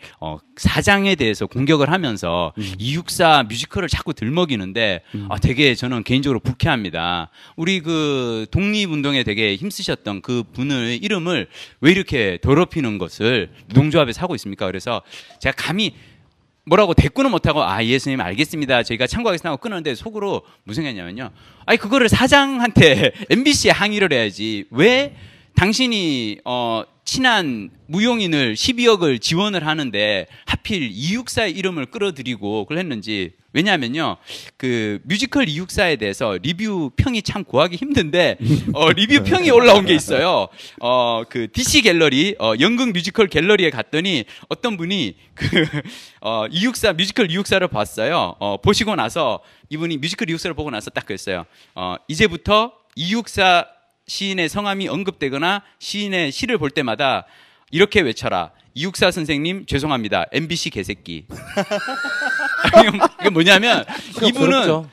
사장에 대해서 공격을 하면서 이육사 뮤지컬을 자꾸 들먹이는데 되게 저는 개인적으로 불쾌합니다. 우리 그 독립운동에 되게 힘쓰셨던 그 분의 이름을 왜 이렇게 더럽히는 것을 노동조합에서 하고 있습니까? 그래서 제가 감히 뭐라고 대꾸는 못하고 예 선생님 알겠습니다. 저희가 참고하겠습니다 하고 끊었는데 속으로 무슨 생각이냐면요. 그거를 사장한테 MBC에 항의를 해야지. 왜 당신이 친한 무용인을 12억을 지원을 하는데 하필 이육사의 이름을 끌어들이고 그걸 했는지. 왜냐하면요, 그 뮤지컬 이육사에 대해서 리뷰 평이 참 구하기 힘든데 리뷰 평이 올라온 게 있어요. 그 DC 갤러리 연극 뮤지컬 갤러리에 갔더니 어떤 분이 그 이육사 뮤지컬 이육사를 봤어요. 보시고 나서 이분이 뮤지컬 이육사를 보고 나서 딱 그랬어요. 이제부터 이육사 시인의 성함이 언급되거나 시인의 시를 볼 때마다 이렇게 외쳐라. 이육사 선생님 죄송합니다. MBC 개새끼. 이게 뭐냐면 이분은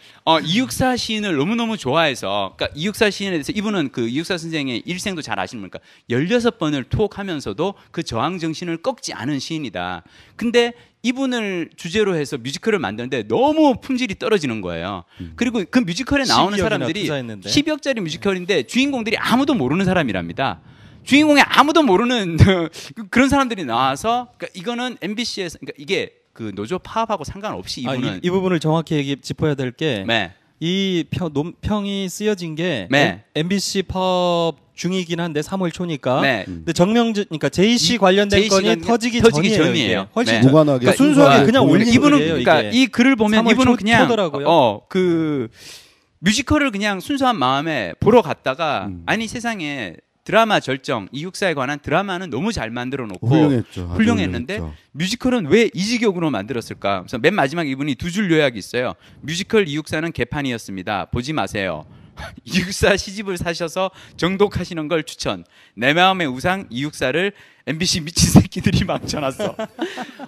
이육사 시인을 너무너무 좋아해서 그러니까 이육사 시인에 대해서 이분은 그 이육사 선생의 일생도 잘 아시는 겁니까? 16번을 투옥하면서도 그 저항 정신을 꺾지 않은 시인이다. 근데 이분을 주제로 해서 뮤지컬을 만드는데 너무 품질이 떨어지는 거예요. 그리고 그 뮤지컬에 나오는 사람들이 10억짜리 뮤지컬인데 주인공들이 아무도 모르는 사람이랍니다. 주인공이 아무도 모르는 그런 사람들이 나와서 그러니까 이거는 MBC에서 그러니까 이게 그 노조 파업하고 상관없이 이분은 이 부분을 정확히 짚어야 될 게 네. 이 논평이 쓰여진 게 네. MBC 파업 중이긴 한데 3월 초니까. 네. 근데 그러니까 JC 관련된 건이 터지기 전이에요. 훨씬 네. 무관하게 그러니까 순수하게 그냥 올린 이분은 거예요. 그러니까 이 글을 보면 이분은 그냥 초더라고요. 그 뮤지컬을 그냥 순수한 마음에 보러 갔다가 아니 세상에 드라마 절정 이육사에 관한 드라마는 너무 잘 만들어 놓고 훌륭했는데 뮤지컬은 왜 이 지경으로 만들었을까? 그래서 맨 마지막 이분이 두 줄 요약이 있어요. 뮤지컬 이육사는 개판이었습니다. 보지 마세요. 이육사 시집을 사셔서 정독하시는 걸 추천. 내 마음의 우상 이육사를 MBC 미친 새끼들이 망쳐놨어.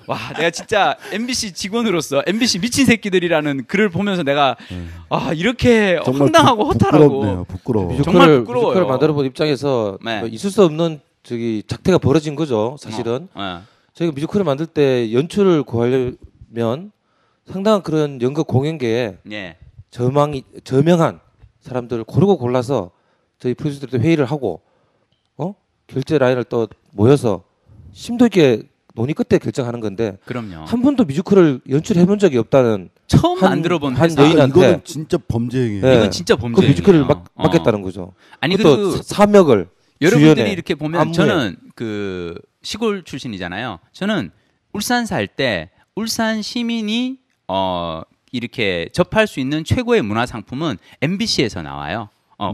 와, 내가 진짜 MBC 직원으로서 MBC 미친 새끼들이라는 글을 보면서 내가 이렇게 황당하고 허탈하고 부끄러워. 정말 부끄러워요. 뮤지컬을 만들어본 입장에서 네. 있을 수 없는 작태가 벌어진 거죠. 사실은 저희가 뮤지컬을 만들 때 연출을 구하려면 상당한 그런 연극 공연계에 저명한 사람들을 고르고 골라서 저희 프로듀서들도 회의를 하고 결제 라인을 또 모여서 심도 있게 논의 끝에 결정하는 건데 그럼요. 한 번도 뮤지컬을 연출해 본 적이 없다는 처음 만들어본 한 여인한테 이거는 진짜 범죄행위예요. 네. 이건 진짜 범죄예요. 그 뮤지컬을 맡겠다는 거죠. 아니 또 사명을 여러분들이 이렇게 보면 안무에. 저는 그 시골 출신이잖아요. 저는 울산 살 때 울산 시민이 이렇게 접할 수 있는 최고의 문화 상품은 MBC에서 나와요.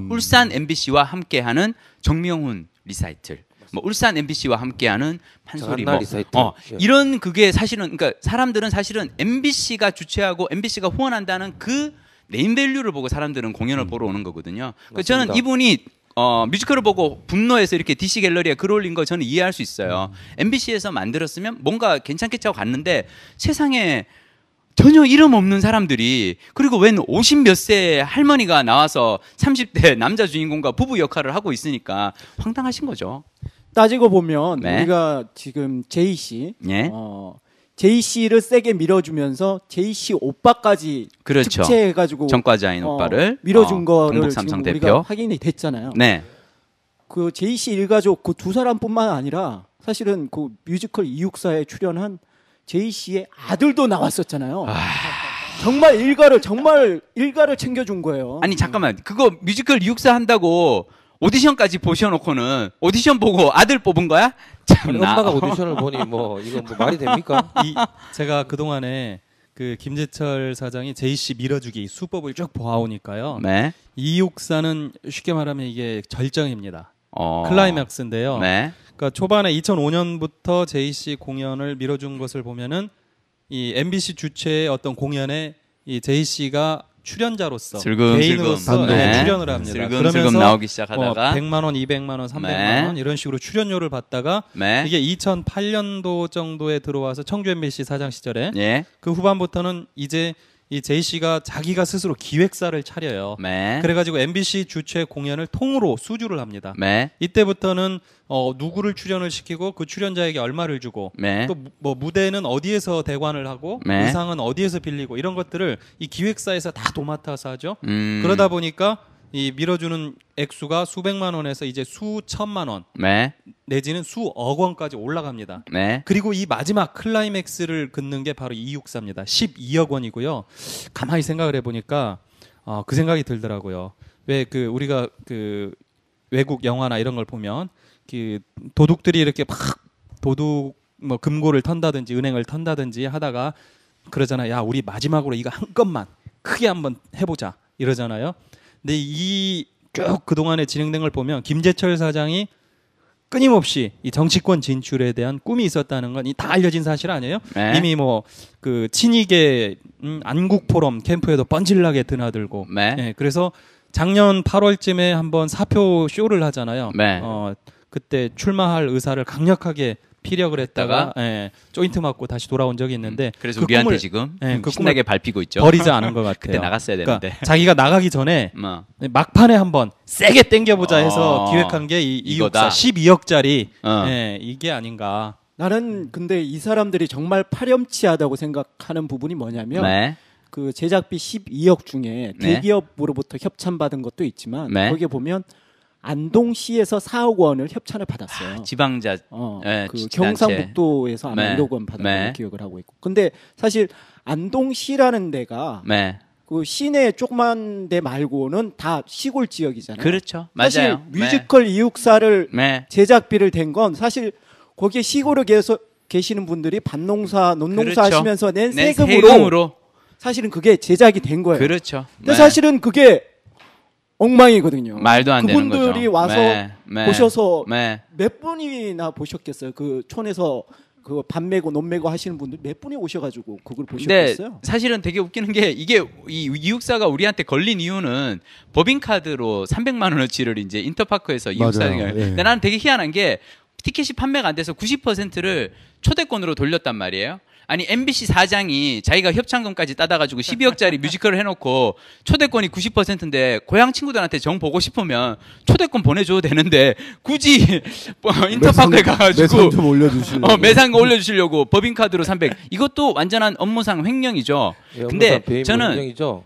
울산 MBC와 함께하는 정명훈 리사이틀, 뭐 울산 MBC와 함께하는 판소리, 뭐 이런 그게 사실은 그러니까 사람들은 사실은 MBC가 주최하고 MBC가 후원한다는 그 네임밸류를 보고 사람들은 공연을 보러 오는 거거든요. 그러니까 저는 이분이 뮤지컬을 보고 분노해서 이렇게 DC 갤러리에 글 올린 거 저는 이해할 수 있어요. MBC에서 만들었으면 뭔가 괜찮겠지 하고 갔는데 세상에 전혀 이름 없는 사람들이 그리고 웬 50몇 세 할머니가 나와서 30대 남자 주인공과 부부 역할을 하고 있으니까 황당하신 거죠. 따지고 보면 우리가 지금 JC JC를 세게 밀어주면서 JC 오빠까지 특채해가지고 전과자인 오빠를 밀어준 거를 동북 지금 삼성 우리가 대표 확인이 됐잖아요. 네. 그 JC 일가족 그 두 사람뿐만 아니라 사실은 그 뮤지컬 이육사에 출연한 JC의 아들도 나왔었잖아요. 정말 일가를 챙겨준 거예요. 아니 잠깐만 그거 뮤지컬 이육사 한다고 오디션까지 보셔놓고는 오디션 보고 아들 뽑은 거야? 참나. 엄마가 오디션을 보니 이건 뭐 말이 됩니까? 제가 그 동안에 그 김재철 사장이 JC 밀어주기 수법을 쭉 보아오니까요. 네. 이육사는 쉽게 말하면 이게 절정입니다. 클라이맥스인데요. 네. 그러니까 초반에 2005년부터 JC 공연을 밀어준 것을 보면은 이 MBC 주최의 어떤 공연에 이 JC가 출연자로서 개인으로서 출연을 합니다. 그러면서 나오기 시작하다가 100만 원, 200만 원, 300만 원 이런 식으로 출연료를 받다가 이게 2008년도 정도에 들어와서 청주 MBC 사장 시절에 그 후반부터는 이제 이 JC가 자기가 스스로 기획사를 차려요. 그래가지고 MBC 주최 공연을 통으로 수주를 합니다. 이때부터는 누구를 출연을 시키고 그 출연자에게 얼마를 주고 또 뭐 무대는 어디에서 대관을 하고 의상은 어디에서 빌리고 이런 것들을 이 기획사에서 다 도맡아서 하죠. 그러다 보니까 이 밀어주는 액수가 수백만 원에서 이제 수천만 원 내지는 수억 원까지 올라갑니다. 그리고 이 마지막 클라이맥스를 긋는 게 바로 이육사입니다. 12억 원이고요. 가만히 생각을 해보니까 그 생각이 들더라고요. 왜 그 우리가 그 외국 영화나 이런 걸 보면 그 도둑들이 이렇게 막 도둑 뭐 금고를 턴다든지 은행을 턴다든지 하다가 그러잖아요. 야 우리 마지막으로 이거 한 건만 크게 한번 해보자 이러잖아요. 근데 이 쭉 그동안에 진행된 걸 보면 김재철 사장이 끊임없이 이 정치권 진출에 대한 꿈이 있었다는 건 다 알려진 사실 아니에요? 이미 뭐 그 친이계 안국 포럼 캠프에도 뻔질나게 드나들고 그래서 작년 8월쯤에 한번 사표 쇼를 하잖아요. 그때 출마할 의사를 강력하게 피력을 했다가 조인트 맞고 다시 돌아온 적이 있는데 그래서 우리한테 지금 그 신나게 밟히고 있죠. 버리지 않은 것 같아요. 그때 나갔어야 되는데 그러니까 자기가 나가기 전에 막판에 한번 세게 땡겨보자 해서 기획한 게 이 이육사 12억짜리 이게 아닌가. 나는 근데 이 사람들이 정말 파렴치하다고 생각하는 부분이 뭐냐면 그 제작비 12억 중에 대기업으로부터 협찬받은 것도 있지만 거기에 보면 안동시에서 4억 원을 협찬을 받았어요. 지방자 그 경상북도에서 아마 1억 원 받았다고 기억을 하고 있고. 근데 사실 안동시라는 데가 그 시내 조그만 데 말고는 다 시골 지역이잖아요. 그렇죠. 사실 맞아요. 뮤지컬 이육사를 제작비를 댄 건 사실 거기에 시골에 계시는 분들이 밭농사, 논농사 하시면서 낸 세금으로 사실은 그게 제작이 된 거예요. 그렇죠. 근데 사실은 그게 엉망이거든요. 말도 안 되는 거죠. 그분들이 와서 보셔서 몇 분이나 보셨겠어요. 그 촌에서 그 밥 메고 논 메고 하시는 분들 몇 분이 오셔가지고 그걸 보셨겠어요. 사실은 되게 웃기는 게 이게 이 이육사가 우리한테 걸린 이유는 법인카드로 300만 원어치를 이제 인터파크에서 이육사가. 근데 나는 되게 희한한 게 티켓이 판매가 안 돼서 90%를 초대권으로 돌렸단 말이에요. 아니 MBC 사장이 자기가 협찬금까지 따다가지고 12억짜리 뮤지컬을 해놓고 초대권이 90%인데 고향 친구들한테 정 보고 싶으면 초대권 보내줘도 되는데 굳이 인터파크에 가가지고 매상 좀 올려주시려고 매상 올려주시려고 법인카드로 300 이것도 완전한 업무상 횡령이죠. 근데 저는 횡령이죠.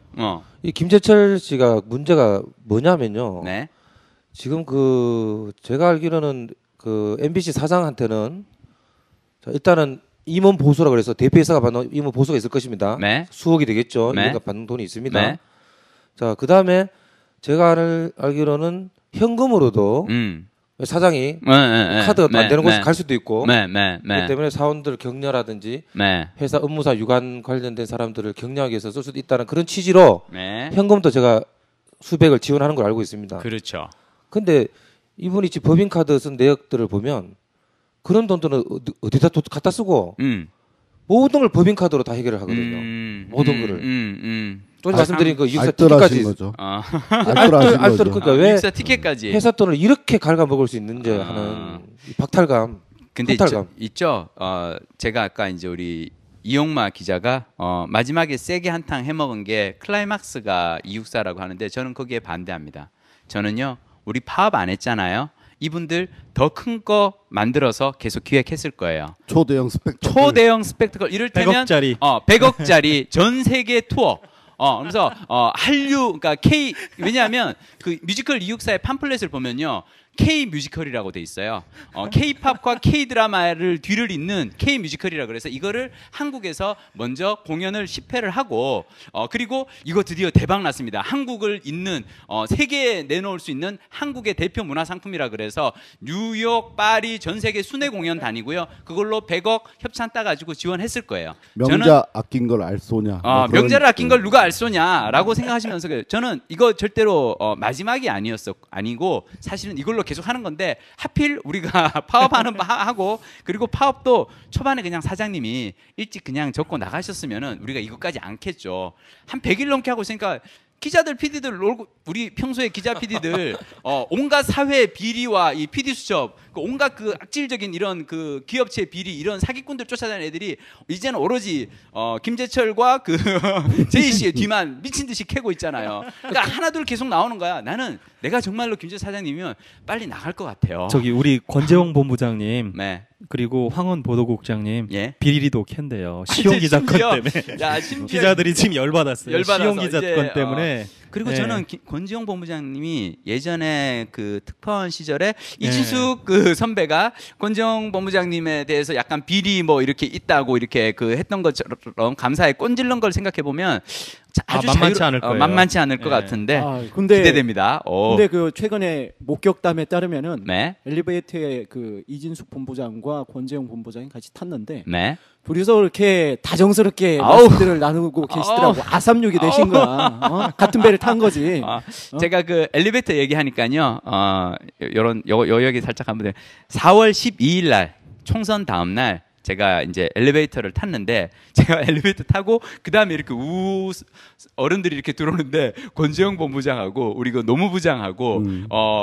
이 김재철 씨가 문제가 뭐냐면요. 지금 그 제가 알기로는 그 MBC 사장한테는 자, 일단은 임원 보수라 그래서 대표회사가 받는 임원 보수가 있을 것입니다. 수억이 되겠죠. 임원가 받는 돈이 있습니다. 자, 그 다음에 제가 알기로는 현금으로도 사장이 카드가 안 되는 곳에 갈 수도 있고 그렇기 때문에 사원들 격려라든지 회사 업무사 유관 관련된 사람들을 격려하기 위해서 쓸 수도 있다는 그런 취지로 현금도 제가 수백을 지원하는 걸 알고 있습니다. 그렇죠. 근데 이분이 지금 법인카드 쓴 내역들을 보면 그런 돈들은 어디다 갖다 쓰고 모든 걸 법인카드로 다 해결을 하거든요. 모든 거를. 좀 말씀드린 그 이육사 티켓까지. 알뜰 그러니까 왜 이육사 티켓까지 회사 돈을 이렇게 갉아먹을 수 있는지 하는 박탈감. 근데 있죠. 제가 아까 이제 우리 이용마 기자가 마지막에 세게 한탕 해먹은 게 클라이막스가 이육사라고 하는데 저는 거기에 반대합니다. 저는요. 우리 파업 안 했잖아요. 이분들 더 큰 거 만들어서 계속 기획했을 거예요. 초대형 스펙터클. 이를테면 100억짜리 전 세계 투어. 그래서 한류 그러니까 왜냐하면 그 뮤지컬 이육사의 팜플렛을 보면요. K 뮤지컬이라고 돼 있어요. K-팝과 K-드라마를 뒤를 잇는 K 뮤지컬이라 그래서 이거를 한국에서 먼저 공연을 10회를 하고 그리고 이거 드디어 대박 났습니다. 한국을 잇는 세계에 내놓을 수 있는 한국의 대표 문화 상품이라 그래서 뉴욕, 파리 전 세계 순회 공연 다니고요. 그걸로 100억 협찬 따가지고 지원했을 거예요. 명자 아낀 걸 알 쏘냐. 명자를 아낀 걸 누가 알 쏘냐라고 생각하시면서 저는 이거 절대로 마지막이 아니고 사실은 이걸로 계속 하는 건데 하필 우리가 하고 그리고 파업도 초반에 그냥 사장님이 일찍 그냥 적고 나가셨으면은 우리가 이것까지 않겠죠. 한 100일 넘게 하고 있으니까 기자들, PD들 우리 평소에 기자, PD들 온갖 사회 비리와 이 PD 수첩, 온갖 그 악질적인 이런 그 기업체 비리 이런 사기꾼들 쫓아다니는 애들이 이제는 오로지 김재철과 그 제이 씨의 뒤만 미친 듯이 캐고 있잖아요. 그러니까 하나둘 계속 나오는 거야. 나는 내가 정말로 김재철 사장님이면 빨리 나갈 것 같아요. 저기 우리 권재홍 본부장님 그리고 황원 보도국장님 비리도 캔대요. 시용 기자 건 때문에. 기자들이 지금 열받았어요. 시용 기자 건 때문에. 그리고 저는 권지용 본부장님이 예전에 그 특파원 시절에 이지숙 그 선배가 권지용 본부장님에 대해서 약간 비리 뭐 이렇게 있다고 이렇게 그 했던 것처럼 감사에 꼰질른 걸 생각해 보면 아주 만만치 않을 것 같은데 기대됩니다. 근데 그 최근에 목격담에 따르면은 엘리베이터에 그 이진숙 본부장과 권재용 본부장이 같이 탔는데 둘이서 이렇게 다정스럽게 말씀들을 나누고 계시더라고. 아삼육이 되신 거야. 같은 배를 탄 거지. 제가 그 엘리베이터 얘기하니까요. 요런 요 얘기 살짝 한번 4월 12일 날 총선 다음 날 제가 이제 엘리베이터를 탔는데 제가 엘리베이터 타고 그 다음에 이렇게 어른들이 이렇게 들어오는데 권재영 본부장하고 우리 그 노무부장하고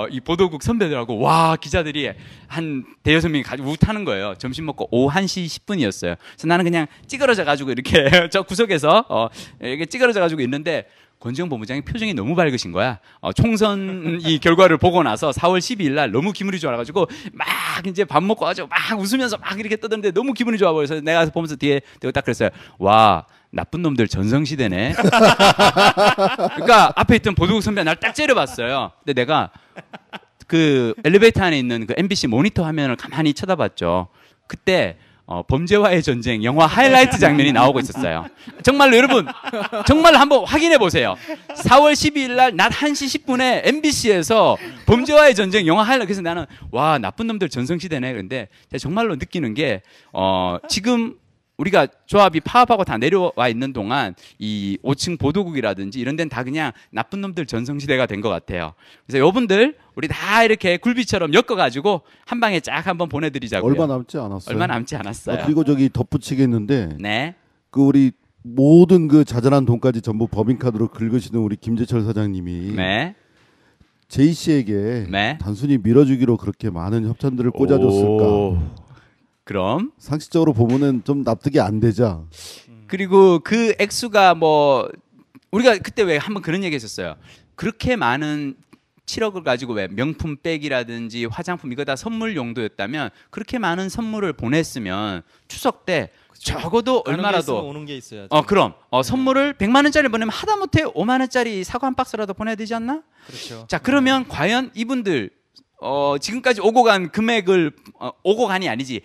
이 보도국 선배들하고 와 기자들이 한 대여섯 명이 가지고 타는 거예요. 점심 먹고 오후 1시 10분이었어요. 그래서 나는 그냥 찌그러져 가지고 이렇게 저 구석에서 이렇게 찌그러져 가지고 있는데 권지영 본부장이 표정이 너무 밝으신 거야. 총선 이 결과를 보고 나서 4월 12일 날 너무 기분이 좋아가지고 막 이제 밥 먹고 가지고 막 웃으면서 막 이렇게 떠드는데 너무 기분이 좋아 보여서 내가 보면서 뒤에 딱 그랬어요. 와 나쁜 놈들 전성시대네. 그러니까 앞에 있던 보도국 선배가 날 딱 째려봤어요. 근데 내가 그 엘리베이터 안에 있는 그 MBC 모니터 화면을 가만히 쳐다봤죠. 그때 범죄와의 전쟁 영화 하이라이트 장면이 나오고 있었어요. 정말로 여러분 정말 한번 확인해 보세요. 4월 12일 날 낮 1시 10분에 MBC에서 범죄와의 전쟁 영화 하이라이트. 그래서 나는 와 나쁜 놈들 전성시대네. 그런데 제가 정말로 느끼는 게 지금 우리가 조합이 파업하고 다 내려와 있는 동안 이 5층 보도국이라든지 이런 데는 다 그냥 나쁜 놈들 전성시대가 된 것 같아요. 그래서 여러분들 우리 다 이렇게 굴비처럼 엮어가지고 한 방에 쫙 한번 보내드리자고요. 얼마 남지 않았어요. 얼마 남지 않았어요. 그리고 저기 덧붙이겠는데 네. 그 우리 모든 그 자잘한 돈까지 전부 법인카드로 긁으시는 우리 김재철 사장님이 네. 제이 씨에게 네. 단순히 밀어주기로 그렇게 많은 협찬들을 꽂아줬을까? 그럼 상식적으로 보면은 좀 납득이 안 되자. 그리고 그 액수가 뭐 우리가 그때 왜 한번 그런 얘기 했었어요. 그렇게 많은 7억을 가지고 왜 명품 백이라든지 화장품 이거 다 선물 용도였다면 그렇게 많은 선물을 보냈으면 추석 때 적어도 얼마라도 오는 게 있어야죠. 그럼 선물을 100만 원짜리 보내면 하다못해 5만 원짜리 사과 한 박스라도 보내야 되지 않나? 그렇죠. 자 그러면 과연 이분들 지금까지 오고 간 금액을 오고 간이 아니지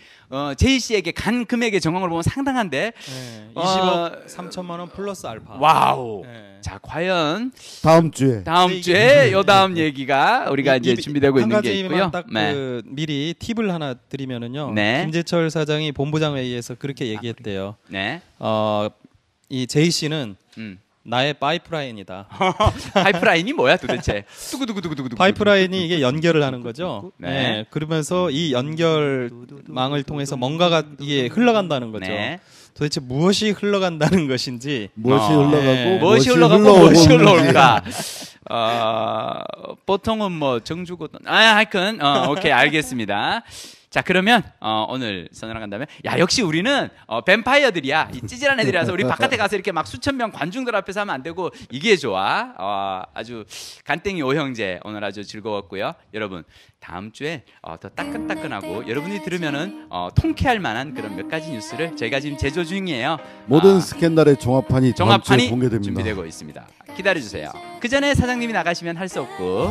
제이 씨에게 간 금액의 정황을 보면 상당한데 네, 20억 3천만 원 플러스 알파. 와우. 네. 자 과연 다음 주에 요 다음 얘기가 우리가 이제 준비되고 있는 게 있고요. 딱 그 미리 팁을 하나 드리면은요. 네. 김재철 사장이 본부장 회의에서 그렇게 얘기했대요. 네. 이 제이 씨는 나의 파이프라인이다. 파이프라인이 뭐야 도대체? 두구두구두구두구. 파이프라인이 이게 연결을 하는 거죠. 네. 네. 그러면서 이 연결망을 통해서 뭔가가 이게 흘러간다는 거죠. 네. 도대체 무엇이 흘러간다는 것인지. 무엇이 흘러가고 무엇이 흘러가고 무엇이 흘러올까? 보통은 뭐 정주고 하여튼 오케이 알겠습니다. 자 그러면 오늘 선언을 간다면 야 역시 우리는 뱀파이어들이야. 이 찌질한 애들이라서 우리 바깥에 가서 이렇게 막 수천 명 관중들 앞에서 하면 안 되고 이게 좋아. 아주 간땡이 오형제 오늘 아주 즐거웠고요. 여러분 다음 주에 더 따끈따끈하고 여러분이 들으면은 통쾌할 만한 그런 몇 가지 뉴스를 저희가 지금 제조 중이에요. 모든 스캔들의 종합판이 다음 주에 공개됩니다. 준비되고 있습니다. 기다려주세요. 그 전에 사장님이 나가시면 할 수 없고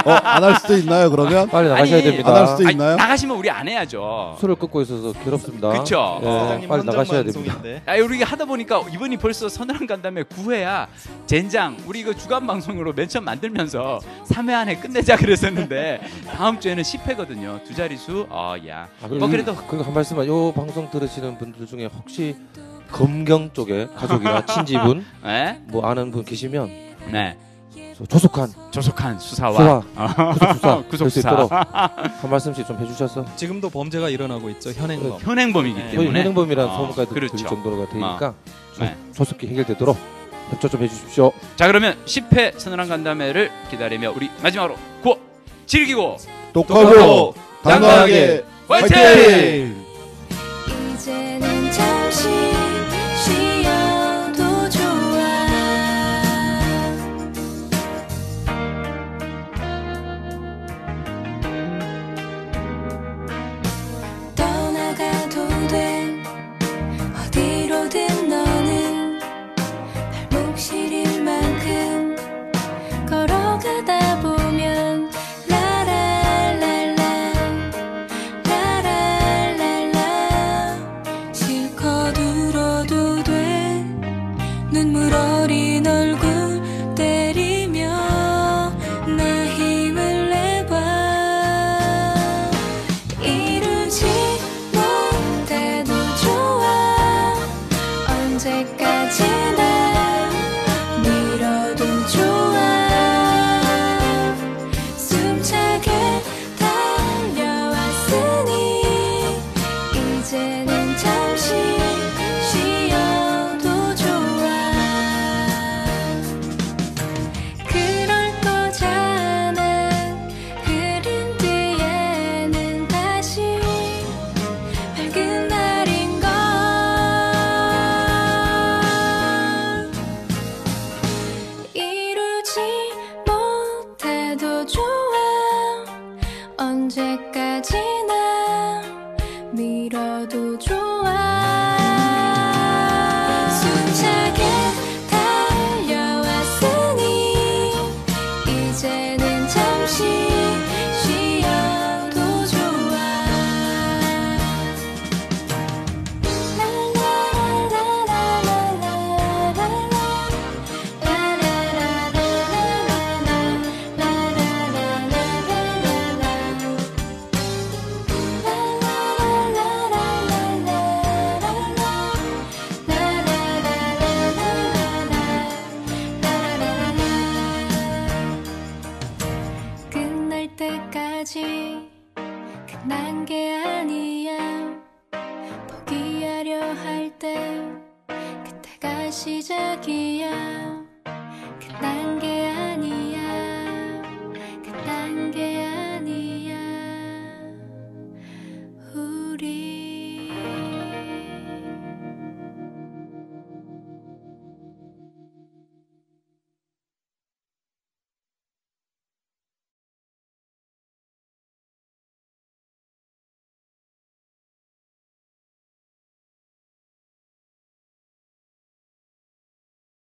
안 할 수도 있나요 그러면? 빨리 나가셔야 됩니다. 안 할 수도 있나요? 나가시면 우리 안 해야죠. 술을 끊고 있어서 괴롭습니다. 그렇죠. 네, 빨리 나가셔야 됩니다. 우리 하다 보니까 이번이 벌써 서늘한 간담회 9회야. 젠장 우리 이거 주간 방송으로 맨 처음 만들면서 3회 안에 끝내자 그랬었는데 다음 주에는 10회거든요. 두 자릿수. 야. 그래도 그리고 한 말씀만 요 방송 들으시는 분들 중에 혹시 검경 쪽에 가족이나 친지분 네? 뭐 아는 분 계시면 네. 조속한 수사와 구속 수사 있도록 한 말씀씩 좀 해주셔서 지금도 범죄가 일어나고 있죠. 현행범. 현행범이기 때문에 현행범이라는 소문까지 들릴 정도가 되니까 조속히 해결되도록 협조 좀 해주십시오. 자 그러면 10회 서늘한 간담회를 기다리며 우리 마지막으로 구호 즐기고 똑하고 당당하게 화이팅! 이제는 잠시 쉬어도 좋아 떠나가도 돼 어디로든 너는 발목 시릴 만큼 걸어가다 보면 실컷 울어도 돼 눈물 어린 얼굴 때리며 나 힘을 내봐 이루지 못해도 좋아 언제까지나 밀어도 좋아 숨차게 달려왔으니 이제는 시작이야.